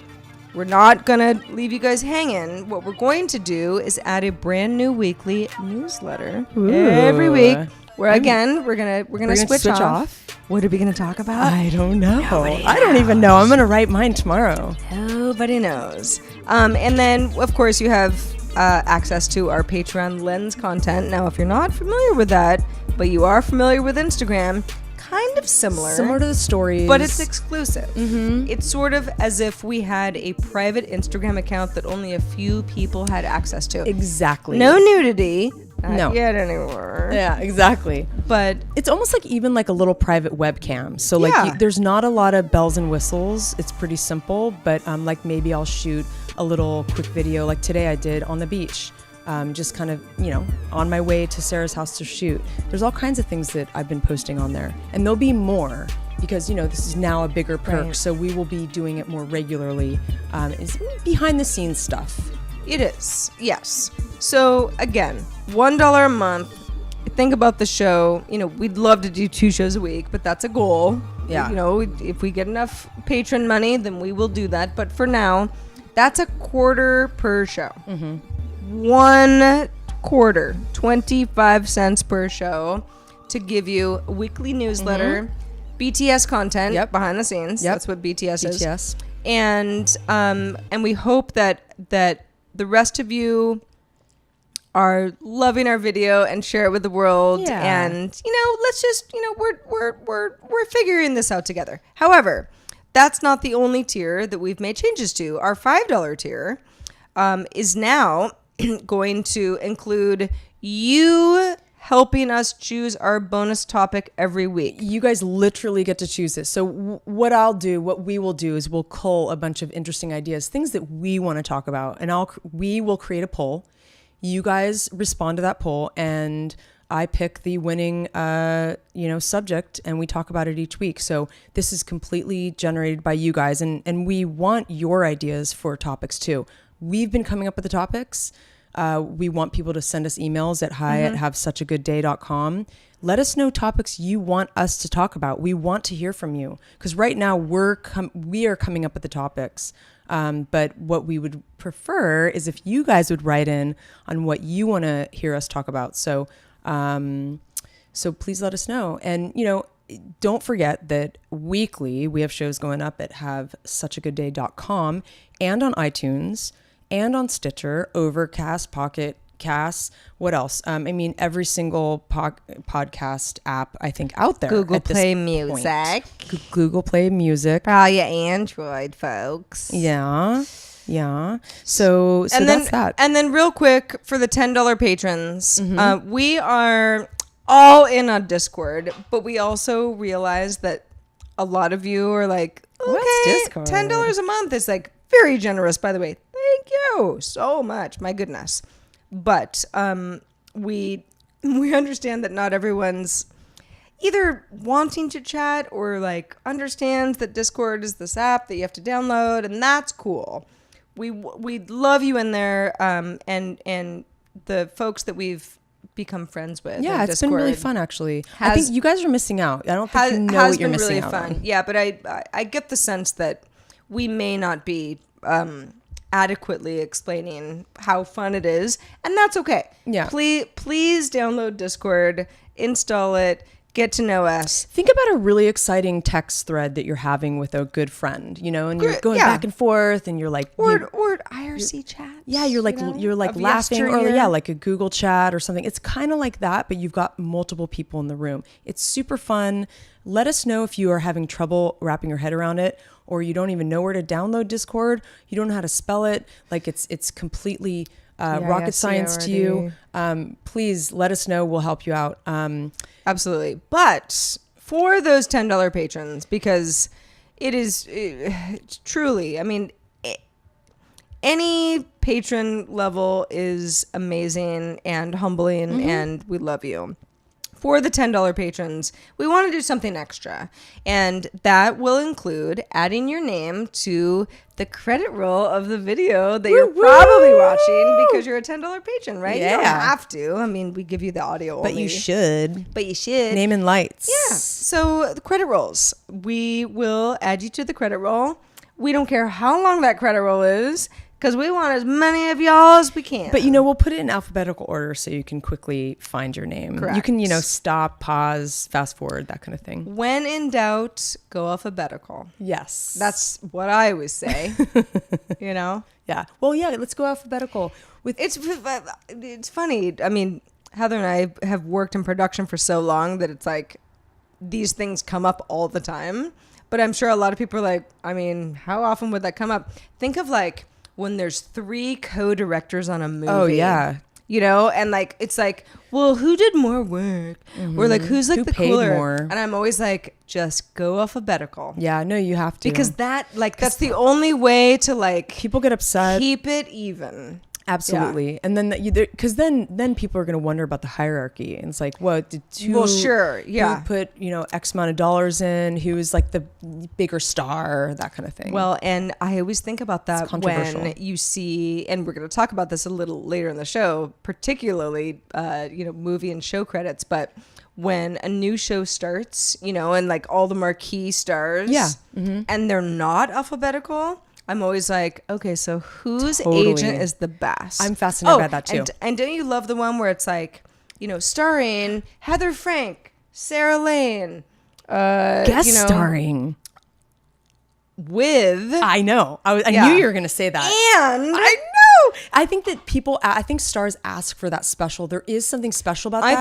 we're not going to leave you guys hanging. What we're going to do is add a brand new weekly newsletter every week. We're gonna switch off. What are we gonna talk about? I don't know. Nobody I don't even know. I'm gonna write mine tomorrow. Nobody knows. And then, of course, you have access to our Patreon Lens content. Now, if you're not familiar with that, but you are familiar with Instagram, kind of similar to the stories, but it's exclusive. It's sort of as if we had a private Instagram account that only a few people had access to. Exactly. No nudity. Not No. yet anymore. Yeah, exactly. But It's almost like even like a little private webcam. So like Yeah. there's not a lot of bells and whistles. It's pretty simple, but like maybe I'll shoot a little quick video like today I did on the beach. Just kind of, on my way to Sarah's house to shoot. There's all kinds of things that I've been posting on there. And there'll be more because, this is now a bigger perk. Right. So we will be doing it more regularly. It's behind the scenes stuff. it is, yes. So again, $1 a month. Think about the show. We'd love to do 2 shows a week, but that's a goal. Yeah. If we get enough patron money, then we will do that. But for now, that's a quarter per show. 1 quarter, 25 cents per show, to give you a weekly newsletter, BTS content, behind the scenes. That's what BTS is. And we hope that the rest of you are loving our video and share it with the world. Yeah. And let's just we're figuring this out together. However, that's not the only tier that we've made changes to. Our $5 tier is now going to include you helping us choose our bonus topic every week. You guys literally get to choose this. So what we will do is we'll cull a bunch of interesting ideas, things that we want to talk about, and we will create a poll. You guys respond to that poll, and I pick the winning, subject, and we talk about it each week. So this is completely generated by you guys, and we want your ideas for topics too. We've been coming up with the topics. We want people to send us emails at hi@havesuchagoodday.com. Let us know topics you want us to talk about. We want to hear from you because right now we are coming up with the topics. But what we would prefer is if you guys would write in on what you want to hear us talk about. So please let us know. And, don't forget that weekly we have shows going up at havesuchagoodday.com and on iTunes and on Stitcher, Overcast, Pocket Casts. What else? Every single podcast app I think out there. Google at this Play point. Music. Google Play Music. For all you Android folks. Yeah. Yeah. So and that's that. And then real quick for the $10 patrons, we are all in on Discord, but we also realize that a lot of you are like, What's okay, Discord? $10 a month is like very generous, by the way. Thank you so much. My goodness. But we understand that not everyone's either wanting to chat or like understands that Discord is this app that you have to download, and that's cool. We love you in there, and the folks that we've become friends with. Yeah, it's been really fun actually. I think you guys are missing out. I don't think you know has what you're been missing really out fun. on. Yeah, but I get the sense that we may not be adequately explaining how fun it is, and that's okay. Yeah. Please download Discord, install it, get to know us. Think about a really exciting text thread that you're having with a good friend, you know, and you're going back and forth, and you're like, or IRC chat. Yeah, you're like laughing, or like a Google chat or something. It's kind of like that, but you've got multiple people in the room. It's super fun. Let us know if you are having trouble wrapping your head around it, or you don't even know where to download Discord. You don't know how to spell it. Like it's completely rocket science to you. Please let us know. We'll help you out. Absolutely. But for those $10 patrons, because it is truly, I mean, any patron level is amazing and humbling, and we love you. For the $10 patrons, we want to do something extra, and that will include adding your name to the credit roll of the video that you're probably watching because you're a $10 patron, right? Yeah. You don't have to. I mean, we give you the audio But only. you should. But you should. Name and lights. Yeah. So the credit rolls. We will add you to the credit roll. We don't care how long that credit roll is, because we want as many of y'all as we can. But, we'll put it in alphabetical order so you can quickly find your name. Correct. You can, stop, pause, fast forward, that kind of thing. When in doubt, go alphabetical. Yes. That's what I always say. Yeah. Well, yeah, let's go alphabetical. It's funny. I mean, Heather and I have worked in production for so long that it's like these things come up all the time. But I'm sure a lot of people are like, I mean, how often would that come up? Think of like when there's 3 co-directors on a movie. Oh, yeah. And like, it's like, well, who did more work? Or like, who's like Who the paid cooler? more? And I'm always like, just go alphabetical. Yeah, no, you have to. Because that's the only way to like people get upset. keep it even. Absolutely. Yeah. And then because then people are going to wonder about the hierarchy, and it's like, what did well, sure, yeah, who put X amount of dollars in, who is like the bigger star, that kind of thing. Well, and I always think about that when you see, and we're going to talk about this a little later in the show, particularly movie and show credits, but when a new show starts, and like all the marquee stars, and they're not alphabetical, I'm always like, okay, so whose agent is the best? I'm fascinated by that too. And don't you love the one where it's like, starring Heather Frank, Sarah Lane, guest starring with. I know. I knew you were going to say that. And I know. I think that I think stars ask for that special. There is something special about that.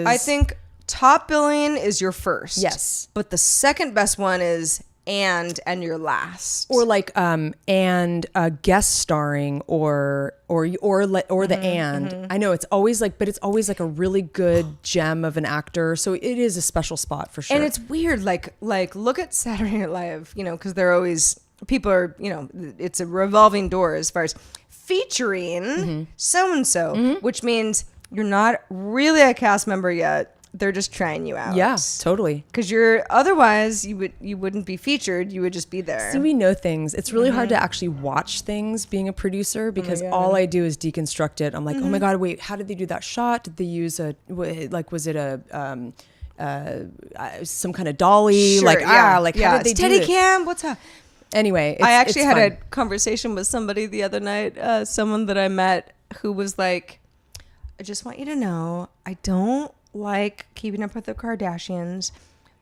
I think top billing is your first. Yes. But the second best one is and your last, or like and guest starring or the and. I know it's always like, but it's always like a really good gem of an actor, so it is a special spot for sure. And it's weird, like look at Saturday Night Live, because they're always, people are, it's a revolving door as far as featuring so and so, which means you're not really a cast member yet. They're just trying you out. Yeah, totally. Because otherwise you wouldn't be featured. You would just be there. See, we know things. It's really hard to actually watch things being a producer, because all I do is deconstruct it. I'm like, oh my God, wait, how did they do that shot? Did they use was it a some kind of dolly? Sure, how did they do it? Steadicam, what's up? Anyway, I actually had fun. a conversation with somebody the other night, someone that I met who was like, I just want you to know, I don't like Keeping Up with the Kardashians,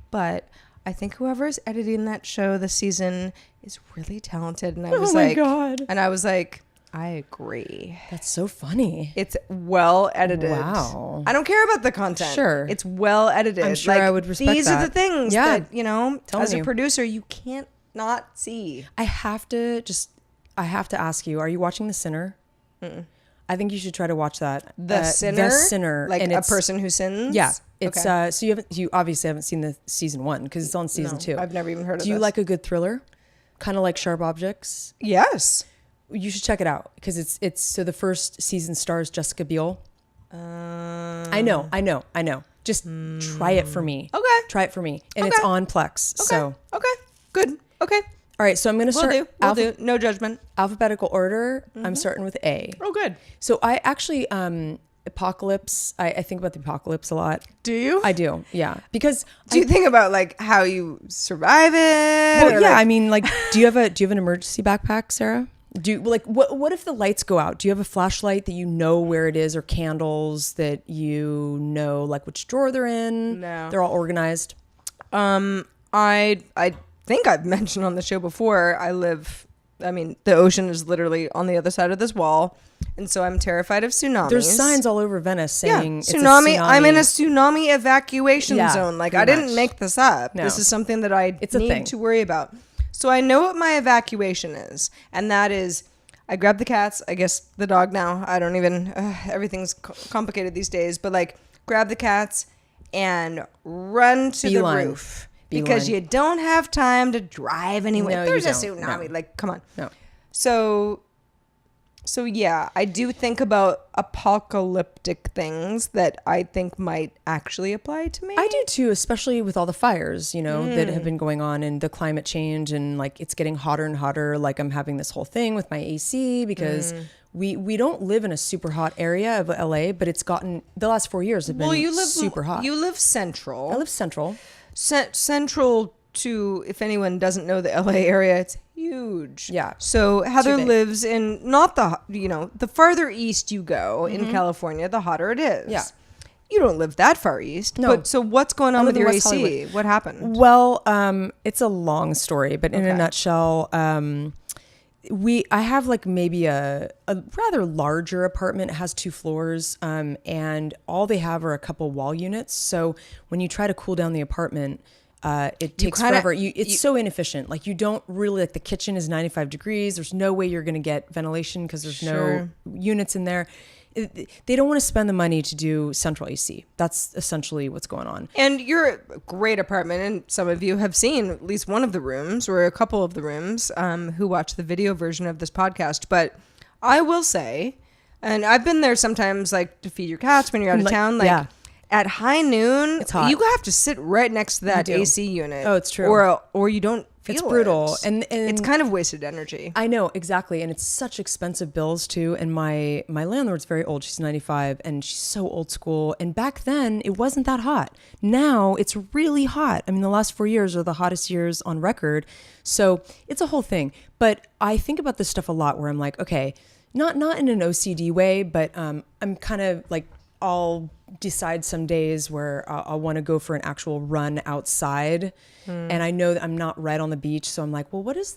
but I think whoever's editing that show this season is really talented. And I was God. And I was like, I agree. That's so funny. It's well edited. Wow. I don't care about the content. Sure. It's well edited. I'm sure I would respect these that. are the things that, as a you. producer, you can't not see. I have to just, I have to ask you, are you watching The Sinner? Mm-mm. I think you should try to watch that. The Sinner? The Sinner. Like and a person who sins? Yeah. It's okay. so you obviously haven't seen the season 1 because it's on season 2. I've never even heard of it. Do you like a good thriller? Kind of like Sharp Objects? Yes. You should check it out because it's so the first season stars Jessica Biel. I know. Just try it for me. Okay. Try it for me. And it's on Plex. Okay. So okay. Good. Okay. all right, so I'm going to start We'll do. No judgment. alphabetical order. I'm starting with A. Oh, good. So I actually apocalypse. I think about the apocalypse a lot. Do you? I do. Yeah. Because Do you think about like how you survive it? well, or, yeah, like- I mean, like, do you have an emergency backpack, Sarah? Do you, like what if the lights go out? Do you have a flashlight that you know where it is, or candles that you know like which drawer they're in? No. They're all organized. I think I've mentioned on the show before, the ocean is literally on the other side of this wall. And so I'm terrified of tsunamis. There's signs all over Venice saying it's tsunami. a tsunami. I'm in a tsunami evacuation zone. Like, I pretty didn't much. make this up. No. This is something that I It's a need thing. to worry about. So I know what my evacuation is. And that is, I grab the cats, I guess the dog now. I don't even, everything's complicated these days. But like, grab the cats and run to Beeline. the roof. Because you don't have time to drive anywhere. No, There's you a don't. tsunami. No. Like, come on. No. So yeah, I do think about apocalyptic things that I think might actually apply to me. I do too, especially with all the fires, that have been going on and the climate change and like it's getting hotter and hotter. Like I'm having this whole thing with my AC because we don't live in a super hot area of LA, but it's gotten the last 4 years have been super hot. You live central. I live central. Central to, if anyone doesn't know the LA area, it's huge. Yeah. So Heather big. lives in not the farther east you go in California, the hotter it is. Yeah. You don't live that far east. No. But so what's going on with live in your West AC? Hollywood. What happened? Well, it's a long story, but in a Okay. nutshell, I have like maybe a rather larger apartment. It has 2 floors, and all they have are a couple wall units. So when you try to cool down the apartment, it takes forever. It's so inefficient. Like you don't really like the kitchen is 95 degrees. There's no way you're going to get ventilation because there's no units in there. They don't want to spend the money to do central AC. That's essentially what's going on. And you're a great apartment, and some of you have seen at least one of the rooms or a couple of the rooms who watch the video version of this podcast. But I will say, and I've been there sometimes, like to feed your cats when you're out of town. Like yeah. at high noon, It's hot. you have to sit right next to that You do. AC unit. Oh, it's true. Or you don't feel It's brutal. it. And it's kind of wasted energy. I know, exactly. And it's such expensive bills too. And my landlord's very old. She's 95 and she's so old school. And back then it wasn't that hot. Now it's really hot. I mean, the last 4 years are the hottest years on record. So it's a whole thing. But I think about this stuff a lot where I'm like, okay, not in an OCD way, but I'm kind of like, I'll decide some days where I'll want to go for an actual run outside. And I know that I'm not right on the beach. So I'm like, well, what is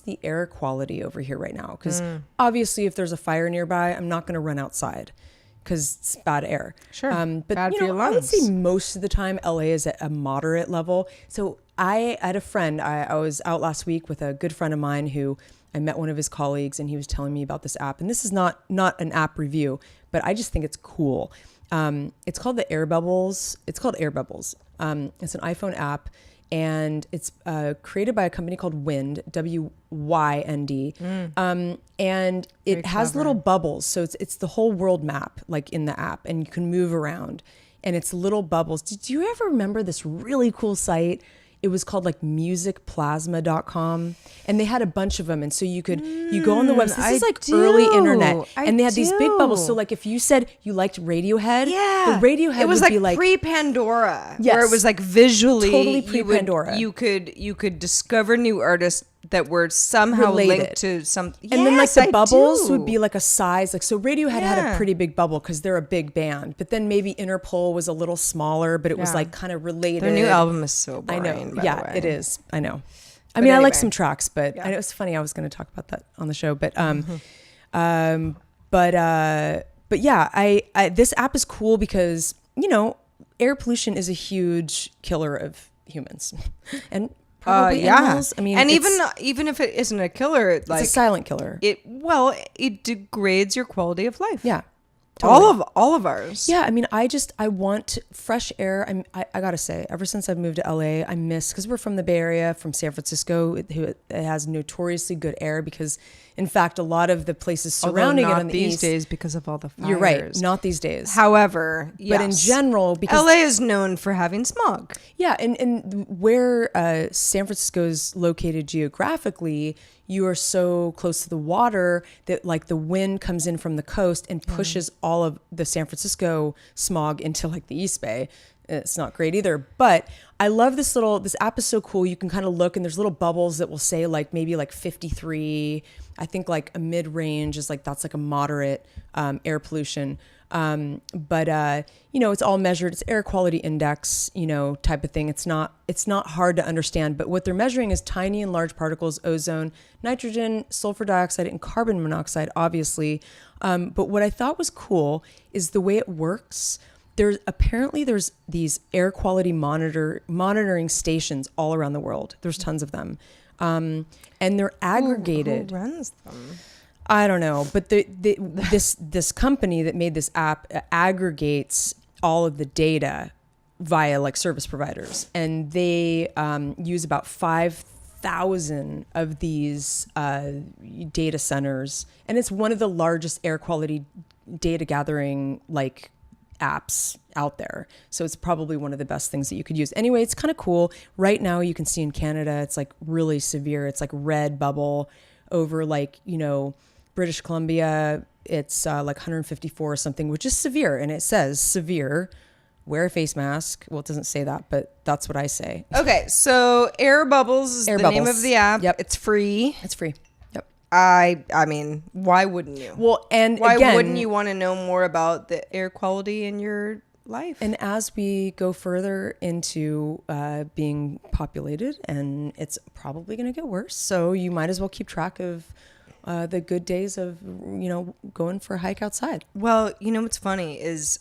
the air quality over here right now? Because obviously if there's a fire nearby, I'm not going to run outside because it's bad air. Sure. But Bad for your I would lungs. say most of the time LA is at a moderate level. So I had a friend, I was out last week with a good friend of mine who I met one of his colleagues and he was telling me about this app. And this is not an app review, but I just think it's cool. It's called the Air Bubbles. It's called Air Bubbles. It's an iPhone app and it's created by a company called Wind, WYND. And it has little bubbles. So it's the whole world map like in the app and you can move around and it's little bubbles. Did you ever remember this really cool site? It was called like musicplasma.com and they had a bunch of them. And so you go on the website. This is like early internet. And they had these big bubbles. So like if you said you liked Radiohead, the Radiohead it was would like be like pre-Pandora, Yes. where it was like visually Totally pre-Pandora. You could discover new artists that were somehow Related. linked to some. And then like the I bubbles do. would be like a size. Like so Radiohead had a Yeah. pretty big bubble because they're a big band. But then maybe Interpol was a little smaller, but it was Yeah. like kind of related. Their new album is so I boring. know. by Yeah, the way. it is. I know. I But mean, I like anyway. some tracks, but Yeah. and it was funny. I was going to talk about that on the show, but but yeah, I this app is cool because air pollution is a huge killer of humans and probably animals. I mean, and even if it isn't a killer, like it's a silent killer. it degrades your quality of life. Yeah. Totally. All of ours. Yeah, I mean, I want fresh air. I gotta say, ever since I've moved to LA, I miss, because we're from the Bay Area, from San Francisco, it has notoriously good air, because, in fact, a lot of the places surrounding it on the these east, days because of all the fires. You're right, not these days. However, but in general, because LA is known for having smog. Yeah, and where San Francisco is located geographically, you are so close to the water that like the wind comes in from the coast and pushes all of the San Francisco smog into like the East Bay. It's not great either, but I love this app is so cool. You can kind of look and there's little bubbles that will say like maybe like 53. I think like a mid range is like, that's like a moderate air pollution. But it's all measured. It's air quality index, type of thing. It's not hard to understand, but what they're measuring is tiny and large particles, ozone, nitrogen, sulfur dioxide, and carbon monoxide, obviously. But what I thought was cool is the way it works. There's these air quality monitoring stations all around the world. There's tons of them. And they're aggregated. Who runs them? I don't know, but this company that made this app aggregates all of the data via like service providers, and they use about 5,000 of these data centers, and it's one of the largest air quality data gathering like apps out there. So it's probably one of the best things that you could use. Anyway, it's kind of cool. Right now, you can see in Canada, it's like really severe. It's like red bubble over like British Columbia, it's like 154 or something, which is severe. And it says severe, wear a face mask. Well, it doesn't say that, but that's what I say. Okay, so Air Bubbles is the name of the app. Yep. It's free. It's free. Yep. I mean, why wouldn't you? Well, and why again, wouldn't you want to know more about the air quality in your life? And as we go further into being populated, and it's probably going to get worse, so you might as well keep track of the good days of, going for a hike outside. Well, what's funny is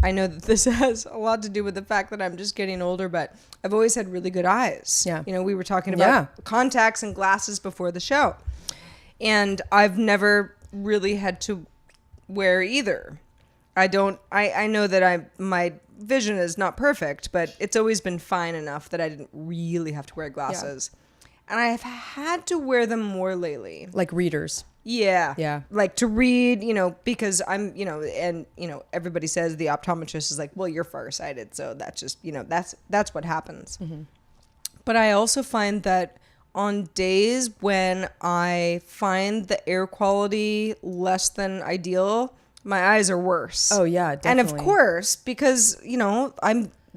I know that this has a lot to do with the fact that I'm just getting older, but I've always had really good eyes. Yeah. We were talking about contacts and glasses before the show. And I've never really had to wear either. I know that my vision is not perfect, but it's always been fine enough that I didn't really have to wear glasses. Yeah. And I've had to wear them more lately. Like readers. Yeah. Yeah. Like to read, because I'm, and, everybody says the optometrist is like, well, you're farsighted. So that's just, that's what happens. Mm-hmm. But I also find that on days when I find the air quality less than ideal, my eyes are worse. Oh, yeah, definitely. And of course, because,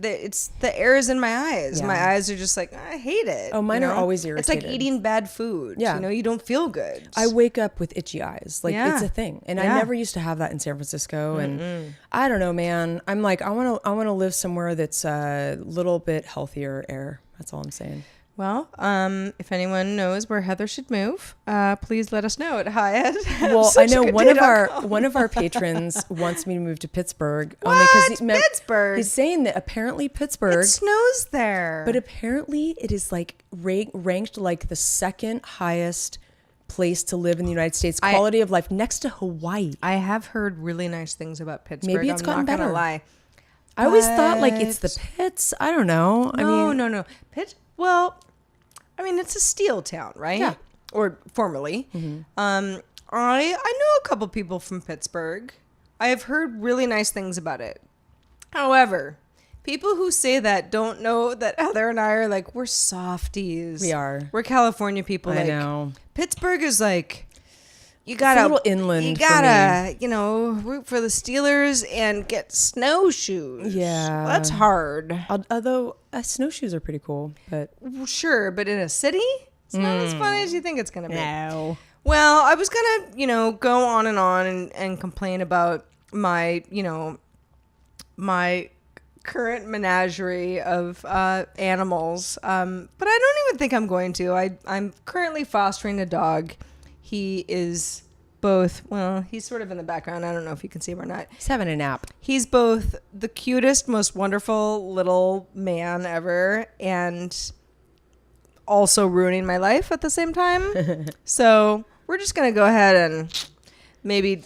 the air is in my eyes. Yeah. My eyes are just like, I hate it. Oh, mine are always irritated. It's like eating bad food. Yeah. You don't feel good. I wake up with itchy eyes. Like it's a thing. And I never used to have that in San Francisco. And I don't know, man. I'm like, I want to live somewhere that's a little bit healthier air. That's all I'm saying. Well, if anyone knows where Heather should move, please let us know at Hyatt. Well, I know one of our patrons wants me to move to Pittsburgh. What? Only because Pittsburgh? He's saying that apparently Pittsburgh. It snows there. But apparently it is like ranked like the second highest place to live in the United States. Quality of life next to Hawaii. I have heard really nice things about Pittsburgh. Maybe it's gotten better. I'm not gonna lie. I always thought like it's the pits. I don't know. No. Well, I mean, it's a steel town, right? Yeah. Or formerly. Mm-hmm. I know a couple people from Pittsburgh. I have heard really nice things about it. However, people who say that don't know that Heather and I are like, we're softies. We are. We're California people. I know. Pittsburgh is like, you gotta, it's a little inland. You gotta, root for the Steelers and get snowshoes. Yeah, that's hard. Although snowshoes are pretty cool, but sure. But in a city, it's not as fun as you think it's gonna be. No. Well, I was gonna, go on and complain about my, my current menagerie of animals, but I don't even think I'm going to. I'm currently fostering a dog. He is both, well, he's sort of in the background. I don't know if you can see him or not. He's having a nap. He's both the cutest, most wonderful little man ever, and also ruining my life at the same time. So we're just going to go ahead and maybe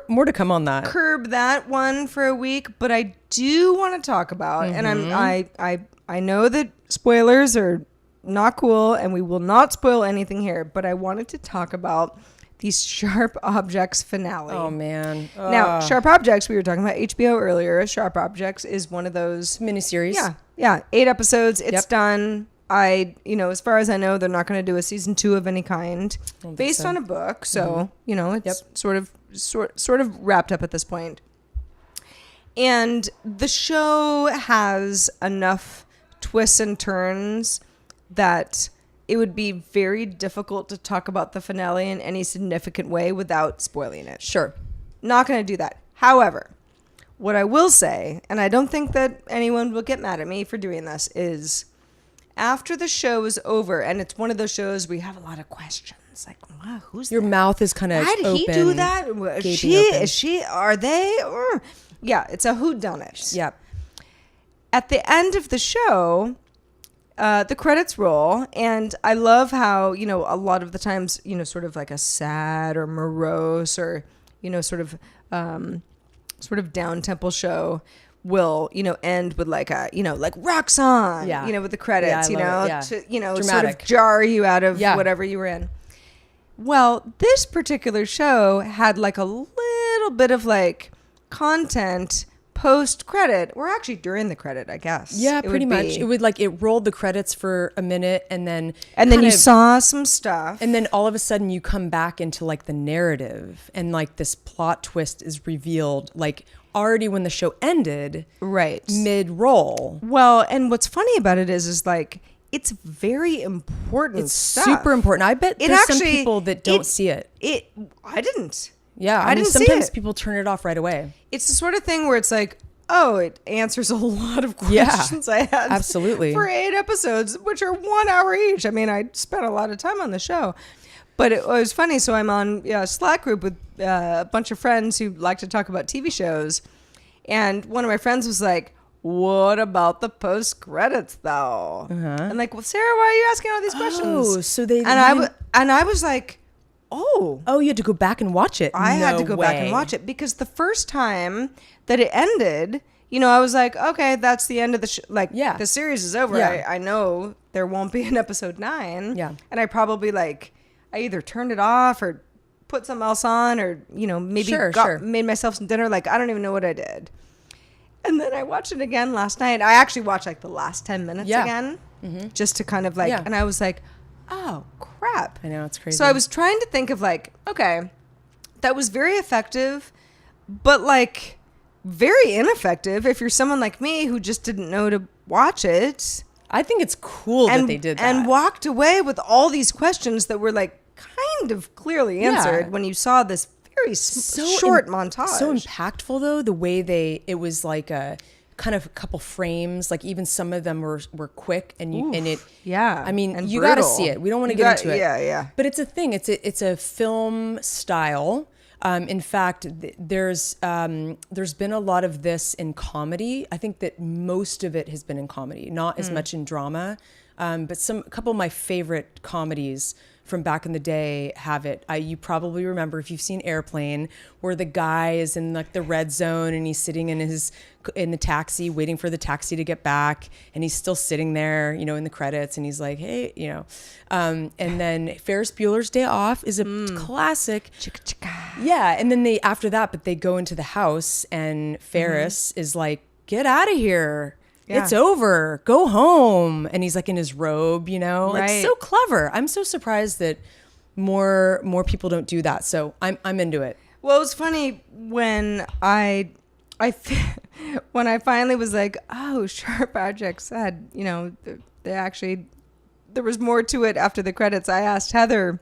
more to come on that. Curb that one for a week. But I do want to talk about, and I know that spoilers are not cool and we will not spoil anything here, but I wanted to talk about the Sharp Objects finale. Oh man. Now, Sharp Objects, we were talking about HBO earlier. Sharp Objects is one of those miniseries. Yeah. 8 episodes. It's done. As far as I know, they're not going to do a season 2 of any kind based on a book. So, it's sort of wrapped up at this point. And the show has enough twists and turns that it would be very difficult to talk about the finale in any significant way without spoiling it. Sure. Not going to do that. However, what I will say, and I don't think that anyone will get mad at me for doing this, is after the show is over, and it's one of those shows where you have a lot of questions. Like, wow, who's your that? Mouth is kind of Why did he do that? Is she? Are they? Yeah, it's a whodunit. Yep. At the end of the show, the credits roll, and I love how, a lot of the times, sort of like a sad or morose or, sort of down-tempo show will, end with like a, like rock song, with the credits, to, Dramatic. sort of jar you out of whatever you were in. Well, this particular show had like a little bit of like content post credit, or actually during the credit, I guess. Yeah, pretty much. It would it rolled the credits for a minute, and then you saw some stuff, and then all of a sudden you come back into like the narrative, and like this plot twist is revealed like already when the show ended, right mid roll. Well, and what's funny about it is like it's very important. It's stuff. super important. I bet there's some people that don't see it. I didn't. Yeah, I mean, didn't sometimes see it. people turn it off right away. It's the sort of thing where it's like, oh, it answers a lot of questions I had. Absolutely. For 8 episodes, which are 1 hour each. I mean, I spent a lot of time on the show. But it was funny. So I'm on a Slack group with a bunch of friends who like to talk about TV shows. And one of my friends was like, what about the post credits though? I'm like, well, Sarah, why are you asking all these questions? Oh, so they and I was like, oh, you had to go back and watch it. I had to go back and watch it because the first time that it ended, I was like, okay, that's the end of the show. Like, the series is over. Yeah. I know there won't be an episode 9. Yeah. And I probably I either turned it off or put something else on, or maybe made myself some dinner. Like, I don't even know what I did. And then I watched it again last night. I actually watched the last 10 minutes again, just to kind of and I was like, oh crap. I know, it's crazy. So I was trying to think of okay, that was very effective, but very ineffective if you're someone like me who just didn't know to watch it. I think it's cool that they did that. And walked away with all these questions that were kind of clearly answered when you saw this very short montage. So impactful though, the way it was like a kind of a couple frames, like even some of them were quick and I mean, and you got to see it. We don't want to get into it. Yeah. But it's a thing. It's a film style. In fact, there's been a lot of this in comedy. I think that most of it has been in comedy, not as much in drama. But a couple of my favorite comedies from back in the day have it. You probably remember, if you've seen Airplane, where the guy is in the red zone and he's sitting in the taxi waiting for the taxi to get back, and he's still sitting there, in the credits, and he's like, hey, and then Ferris Bueller's Day Off is a classic. Yeah, and then after that, but they go into the house and Ferris is like, get out of here. Yeah. It's over. Go home. And he's in his robe, Right. It's so clever. I'm so surprised that more people don't do that. So I'm into it. Well, it was funny when I finally was like, oh, Sharp Objects had, they actually, there was more to it after the credits. I asked Heather,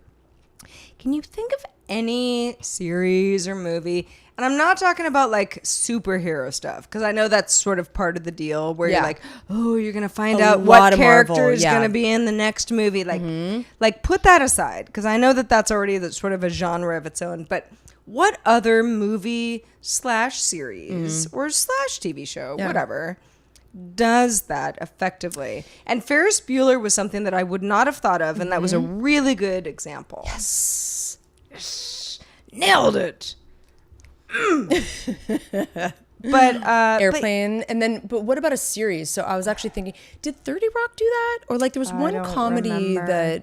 can you think of any series or movie? And I'm not talking about superhero stuff, because I know that's sort of part of the deal where you're like, oh, you're going to find out what character is going to be in the next movie. Put that aside, because I know that that's already sort of a genre of its own. But what other movie / series or / TV show, whatever, does that effectively. And Ferris Bueller was something that I would not have thought of, and that was a really good example. Yes. Nailed it. But Airplane, and then, but what about a series? So I was actually thinking, did 30 Rock do that? Or like there was one don't comedy remember. that,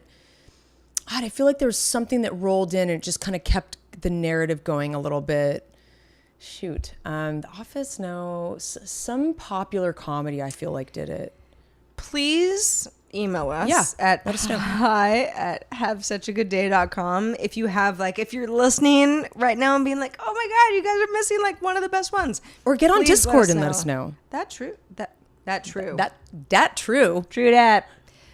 God, I feel like there was something that rolled in and it just kind of kept the narrative going a little bit. Shoot. The Office, no. Some popular comedy I feel like did it. please email us Yeah, at let us know. hi@havesuchagoodday.com if you have if you're listening right now and being like, oh my god, you guys are missing one of the best ones, Or get on Please Discord and let us know. That true. That true. That true. True that.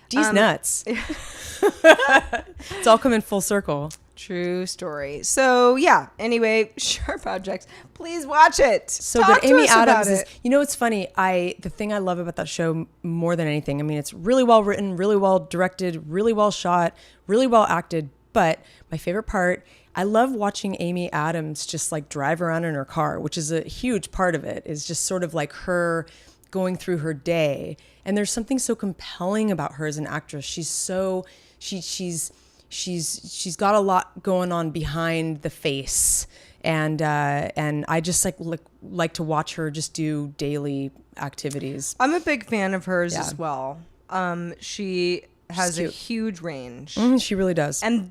D's nuts. It's all coming full circle. True story. So yeah. Anyway, Sharp Objects. Please watch it. So Talk good. to Amy us about Adams is. it. You know, it's funny. The thing I love about that show more than anything. I mean, it's really well written, really well directed, really well shot, really well acted. But my favorite part, I love watching Amy Adams just drive around in her car, which is a huge part of it. Is just sort of her going through her day. And there's something so compelling about her as an actress. She's got a lot going on behind the face, and I just like to watch her just do daily activities. I'm a big fan of hers Yeah. as well. She has a cute. huge range. She really does. And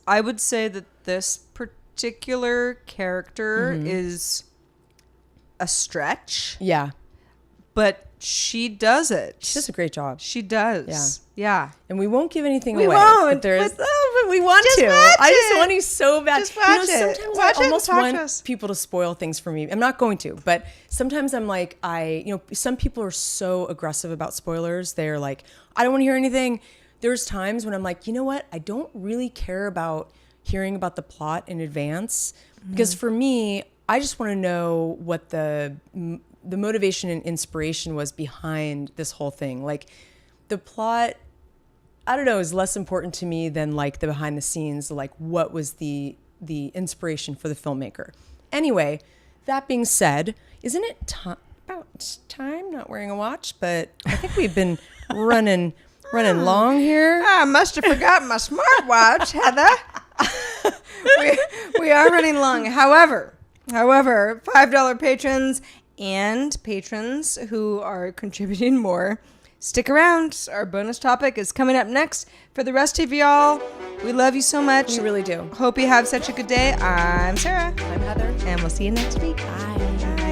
I would say that this particular character is a stretch, Yeah, but she does it. she does a great job. She does. Yeah. And we won't give anything We away. won't, But but- we want Just to. watch I just it. want to so bad. Just watch it. Sometimes Watch it I and almost talk to want us. people to spoil things for me. I'm not going to, but sometimes I'm some people are so aggressive about spoilers. They're like, I don't want to hear anything. There's times when I'm like, you know what? I don't really care about hearing about the plot in advance because for me, I just want to know what the motivation and inspiration was behind this whole thing. The plot, I don't know, is less important to me than the behind the scenes, what was the inspiration for the filmmaker. Anyway, that being said, isn't it about time? Not wearing a watch, but I think we've been running long here. I must have forgotten my smartwatch, Heather. we are running long. However, $5 patrons and patrons who are contributing more, stick around. Our bonus topic is coming up next. For the rest of y'all, we love you so much. We really do. Hope you have such a good day. I'm Sarah. I'm Heather. And we'll see you next week. Bye. Bye.